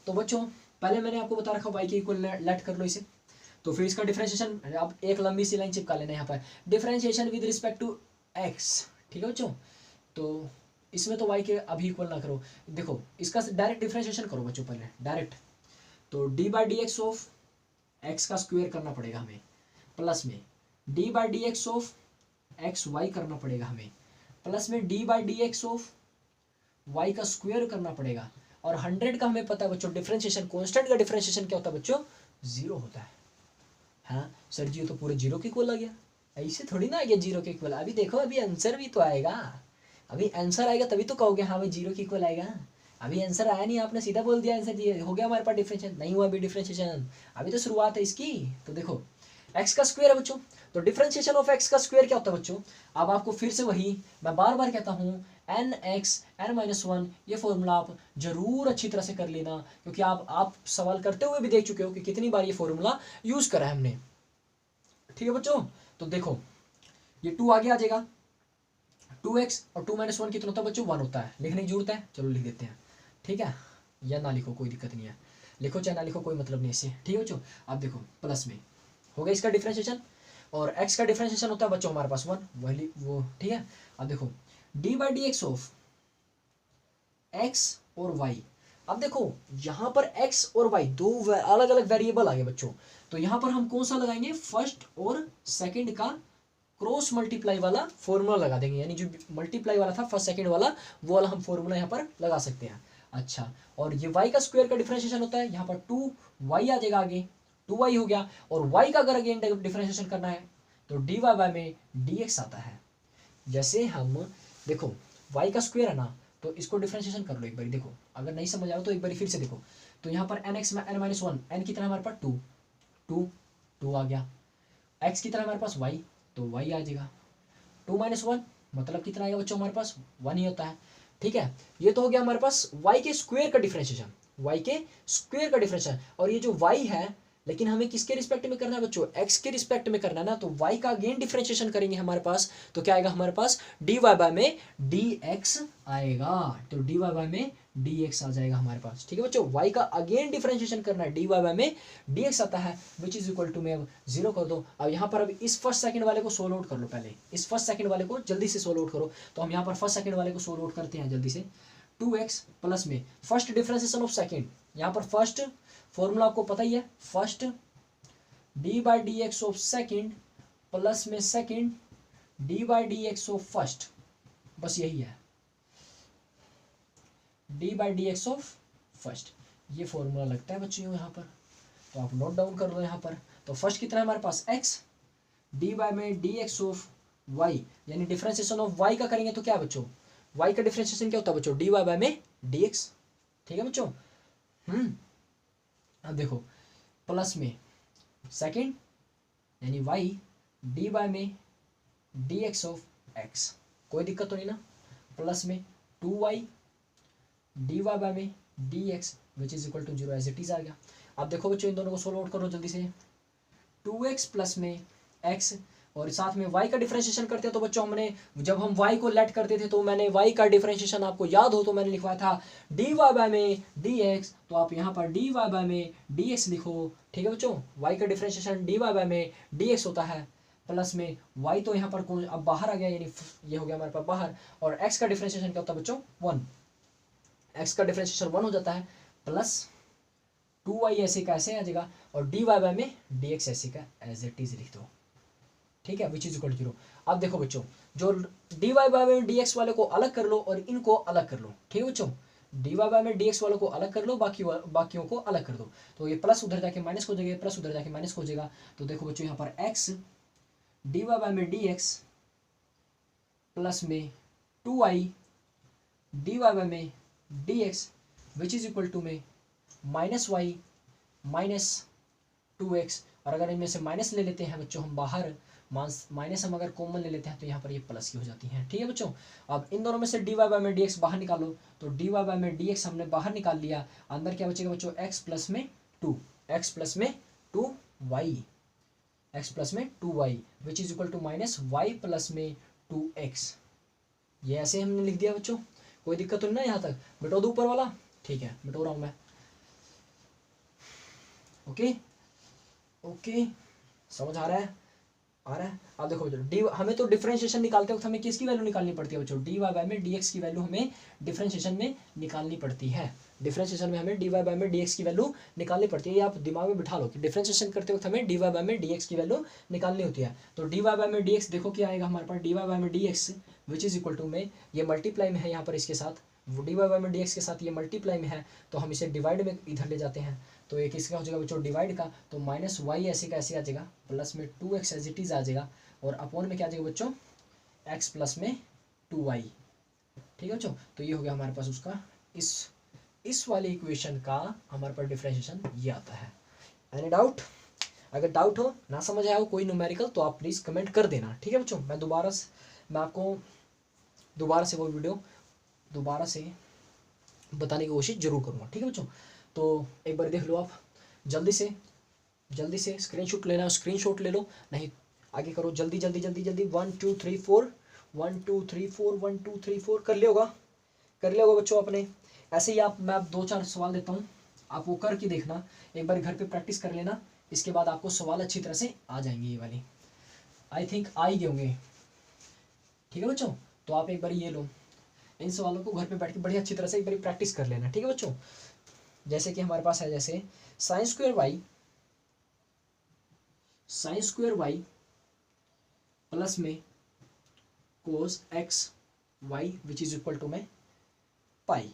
तो बच्चों पहले मैंने आपको बता रखा y के इक्वल लेट कर लो इसे, तो फिर इसका डिफरेंशिएशन आप एक लंबी सी लाइन चिपका लेना यहाँ पर, differentiation with respect to x। ठीक है बच्चों, तो इसमें तो y के अभी इक्वल ना करो, देखो इसका डायरेक्ट डिफरेंशिएशन करो बच्चों पहले डायरेक्ट। तो d by D x of x का स्क्वायर करना पड़ेगा हमें, प्लस में d by D x of x y करना पड़ेगा हमें, प्लस में d by D x of y का स्क्वायर करना पड़ेगा। और 100 का हमें पता है बच्चों डिफरेंशिएशन, कांस्टेंट का डिफरेंशिएशन क्या होता है बच्चों? 0 होता है। हाँ सर जी, तो पूरे 0 के इक्वल आ गया, ऐसे थोड़ी ना आ गया 0 के इक्वल। अभी देखो, अभी आंसर भी तो आएगा, अभी आंसर आएगा तभी तो कहोगे हाँ भाई 0 के इक्वल आएगा। अभी आंसर आया नहीं, आपने सीधा बोल दिया आंसर दिया, हो गया हमारे पास डिफरेंशिएशन, नहीं हुआ अभी डिफरेंशिएशन, अभी तो शुरुआत है इसकी। तो देखो एक्स का स्क्वायर है बच्चों, तो डिफरेंशिएशन ऑफ एक्स का स्क्वायर क्या होता है बच्चों? अब आपको फिर से वही मैं बार बार कहता हूँ, एन एक्स एन माइनस 1, ये फॉर्मूला आप जरूर अच्छी तरह से कर लेना, क्योंकि आप सवाल करते हुए भी देख चुके हो कि कितनी बार ये फॉर्मूला यूज करा है हमने। ठीक है बच्चों, तो देखो ये 2 आगे आ जाएगा, 2x और 2 माइनस 1 कितना होता है बच्चों? 1 होता है, लिखने की जरूरत है, चलो लिख देते हैं। ठीक है, या ना लिखो कोई दिक्कत नहीं है, लिखो चाहे ना लिखो कोई मतलब नहीं इससे। ठीक है बच्चों, अब देखो प्लस में हो गया इसका डिफरेंशिएशन, और x का डिफरेंशिएशन होता है बच्चों हमारे पास 1, वही वो। ठीक है, अब देखो d by D x of x और y। अब देखो यहाँ पर x और y दो अलग अलग वेरिएबल आ गए बच्चों, तो यहाँ पर हम कौन सा लगाएंगे? फर्स्ट और सेकंड का क्रॉस मल्टीप्लाई वाला फॉर्मूला लगा देंगे, यानी जो मल्टीप्लाई वाला था फर्स्ट सेकंड वाला, वो वाला हम फॉर्मूला यहाँ पर लगा सकते हैं। अच्छा, और ये y का स्क्वायर का डिफरेंशिएशन होता है, यहाँ पर 2y आ जाएगा आगे, 2y हो गया, और y का अगर अगेन डिफरेंशिएशन करना है तो dy बाय में dx आता है। जैसे हम देखो y का स्क्वायर है ना, तो इसको डिफरेंशिएशन कर लो एक बार, देखो अगर नहीं समझ आया तो एक बार फिर से देखो। तो यहाँ पर n x n minus 1, n कितना है हमारे पास? 2 आ गया, x कितना है हमारे पास? y, तो y आ जाएगा, 2 माइनस 1 मतलब कितना आएगा बच्चों हमारे पास? 1 ही होता है। ठीक है, ये तो हो गया हमारे पास y के स्क्वायर का डिफरेंशिएशन, y के स्क्वायर का डिफरेंशिएशन। और ये जो y है, लेकिन हमें किसके रिस्पेक्ट में करना है बच्चों? x के रिस्पेक्ट में करना है ना, तो y का अगेन डिफरेंशिएशन करेंगे हमारे पास, तो क्या आएगा हमारे पास? dy बाय में dx आएगा, तो dy बाय में dx आ जाएगा हमारे पास। ठीक है बच्चों, y का अगेन डिफरेंशिएशन करना है, dy बाय में dx आता है, विच इज इक्वल टू में अब 0 कर दो। अब यहाँ पर अब इस फर्स्ट सेकंड वाले को सोल्व आउट कर लो, पहले इस फर्स्ट सेकंड वाले को जल्दी से सोल्व आउट करो। तो हम यहाँ पर फर्स्ट सेकंड वाले को सोल्व आउट करते हैं जल्दी से। 2x प्लस में फर्स्ट डिफरेंशिएशन ऑफ सेकंड, यहाँ पर फर्स्ट फॉर्मूला आपको पता ही है, first D by D x of second plus में second D by D x of first, बस यही है, D by D x of first, ये फॉर्मूला लगता है बच्चों यहाँ पर, तो आप नोट डाउन कर लो यहाँ पर। तो फर्स्ट कितना है हमारे पास? x, डी बाई में डी एक्स ऑफ वाई, यानी डिफरेंशिएशन ऑफ y का करेंगे तो क्या बच्चों? y का डिफरेंशिएशन क्या होता है बच्चों? डी वाई बाई में डी एक्स। ठीक है बच्चों, अब देखो प्लस में सेकंड यानी y dy में dx ऑफ x, कोई दिक्कत तो नहीं ना, प्लस में 2y dy बाय में dx which is equal to 0 as it is आ गया। अब देखो बच्चों इन दोनों को सोल्व आउट करो जल्दी से, 2x प्लस में x और साथ में y का डिफरेंशिएशन करते हैं। तो बच्चों हमने जब हम y को लेट करते थे तो मैंने y का डिफरेंशिएशन आपको याद हो तो मैंने लिखवाया था dy बाय में dx, तो आप यहाँ पर dy बाय में dx लिखो, ठीक है बच्चों। y का डिफरेंशिएशन dy बाय में dx होता है, प्लस में y तो यहाँ पर कौन अब बाहर आ गया, यानी ये हो गया हमारे पास बाहर, और x का डिफरेंशिएशन क्या होता है बच्चों 1, x का डिफरेंशिएशन 1 हो जाता है, प्लस 2y ऐसे का ऐसे आ जाएगा और dy बाय में dx ऐसे का एज इट इज लिख दो, ठीक है, विच इज इक्वल टू 0। अब देखो बच्चों जो dy बाय में dx वाले को अलग कर लो और इनको अलग कर लो, ठीक है बच्चों, dy बाय में dx वालों को अलग कर लो, बाकियों को अलग कर दो, तो ये प्लस उधर जाके माइनस हो जाएगा, प्लस उधर जाके माइनस हो जाएगा। तो देखो बच्चों यहाँ पर x dy बाय में dx प्लस में 2y dy बाय में dx which is equal to में माइनस y माइनस 2x, और अगर इनमें से माइनस ले लेते हैं बच्चों हम बाहर, माइनस हम अगर कॉमन ले लेते हैं तो यहाँ पर ये प्लस की हो जाती है, ठीक है बच्चों। अब इन दोनों में से dy बाय में dx बाहर निकालो, तो dy बाय में dx हमने बाहर निकाल लिया, अंदर क्या बचेगा बच्चों x प्लस में 2, x प्लस में 2y, x प्लस में 2y which is equal to minus y plus में 2x। ये ऐसे हमने लिख दिया बच्चों, कोई दिक्कत तो नहीं ना यहाँ तक, मिटो दो ऊपर वाला, ठीक है मिटो रहा हूँ मैं, ओके ओके समझ आ रहा है, आ रहा है। अब देखो बच्चों डी हमें तो डिफरेंशिएशन निकालते वक्त हमें किसकी वैल्यू निकालनी पड़ती है बच्चों, dy बाय में dx की वैल्यू हमें डिफरेंशिएशन में निकालनी पड़ती है, डिफरेंशिएशन में हमें dy बाय में dx की वैल्यू निकालनी पड़ती है, ये आप दिमाग में बिठा लो कि डिफरेंशिएशन करते वक्त हमें dy बाय में dx की वैल्यू निकालनी होती है। तो dy बाय में dx देखो क्या आएगा हमारे पास, dy बाय में dx which is equal to में ये मल्टीप्लाई में है यहाँ पर इसके साथ, dy बाय में dx के साथ ये मल्टीप्लाई में है, तो हम इसे डिवाइड में इधर ले जाते हैं, तो ये किसका हो जाएगा बच्चों डिवाइड का, तो माइनस y ऐसे का ऐसे आ जाएगा, प्लस में 2x एज इट इज आ जाएगा, और अपॉन में क्या आ जाएगा बच्चों x प्लस में 2y, ठीक है बच्चों। तो ये हो गया हमारे पास उसका इस वाले इक्वेशन का हमारे पास डिफरेंशिएशन ये आता है। Any doubt? अगर डाउट हो, ना समझ आया हो कोई न्यूमेरिकल, तो आप प्लीज़ कमेंट कर देना, ठीक है बच्चों। मैं आपको दोबारा से वो वीडियो दोबारा से बताने की कोशिश जरूर करूँगा, ठीक है बच्चों। तो एक बार देख लो आप, जल्दी से स्क्रीनशॉट लेना, स्क्रीनशॉट ले लो, नहीं आगे करो जल्दी 1 2 3 4 1 2 3 4 1 2 3 4 कर लिया होगा बच्चों आपने। ऐसे ही मैं 2-4 सवाल देता हूँ, आप वो करके देखना, एक बार घर पे प्रैक्टिस कर लेना, इसके बाद आपको सवाल अच्छी तरह से आ जाएंगे, ये वाली आई थिंक आ ही गए होंगे, ठीक है बच्चों। तो आप एक बार ये लो, इन सवालों को घर पे बैठ के बड़ी अच्छी तरह से एक बार प्रैक्टिस कर लेना, ठीक है बच्चों। जैसे कि हमारे पास है, जैसे साइन स्क्वायर वाई प्लस में cos x y which is equal to में पाई,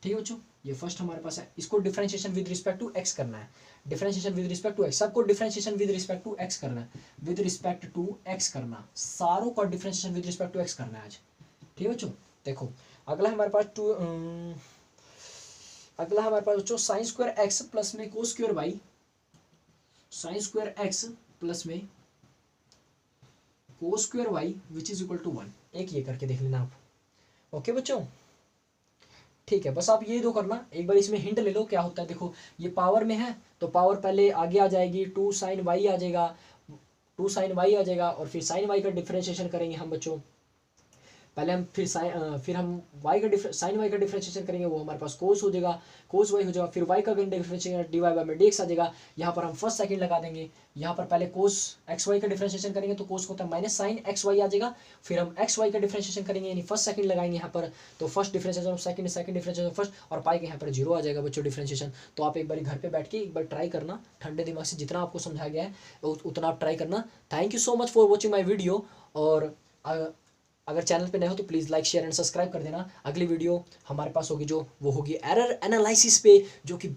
ठीक है बच्चों। ये फर्स्ट हमारे पास है, इसको differentiation with respect to X करना है, differentiation with respect to X, सबको differentiation with respect to X करना है, विद रिस्पेक्ट टू एक्स करना, सारों का differentiation with respect to X करना है आज, ठीक है बच्चों। देखो अगला हमारे पास बच्चों साइन स्क्वायर एक्स प्लस में cos square Y, sine square X plus में cos square Y which is equal to 1, एक ये करके देख लेना आप, ओके बच्चों, ठीक है। बस आप ये दो करना, एक बार इसमें हिंट ले लो क्या होता है। देखो ये पावर में है तो पावर पहले आगे आ जाएगी, 2 sin y आ जाएगा, 2 sin y आ जाएगा, और फिर sin y का डिफरेंशिएशन करेंगे हम बच्चों, पहले हम फिर हम y का sin y का डिफरेंशिएशन करेंगे, वो हमारे पास cos हो जाएगा, cos y हो जाएगा, फिर y का डिफरेंशिएशन dy बाय में dx आ जाएगा, यहाँ पर हम फर्स्ट सेकंड लगा देंगे, यहाँ पर पहले cos x y का डिफरेंशिएशन करेंगे तो cos को होता है माइनस साइन x y आ जाएगा, फिर हम x y का डिफरेंशिएशन करेंगे यानी फर्स्ट सेकंड लगाएंगे यहाँ पर, तो first differentiation of second, second differentiation first, और पाई के यहाँ पर 0 आ जाएगा बच्चों डिफरेंशिएशन। तो आप एक बार घर पे बैठ के एक बार ट्राई करना, ठंडे दिमाग से, जितना आपको समझाया गया है उतना आप ट्राई करना। Thank you so much for watching my video, और अगर चैनल पे नए हो तो please like share and subscribe कर देना। अगली वीडियो हमारे पास होगी जो वो होगी एरर एनालिसिस पे, जो कि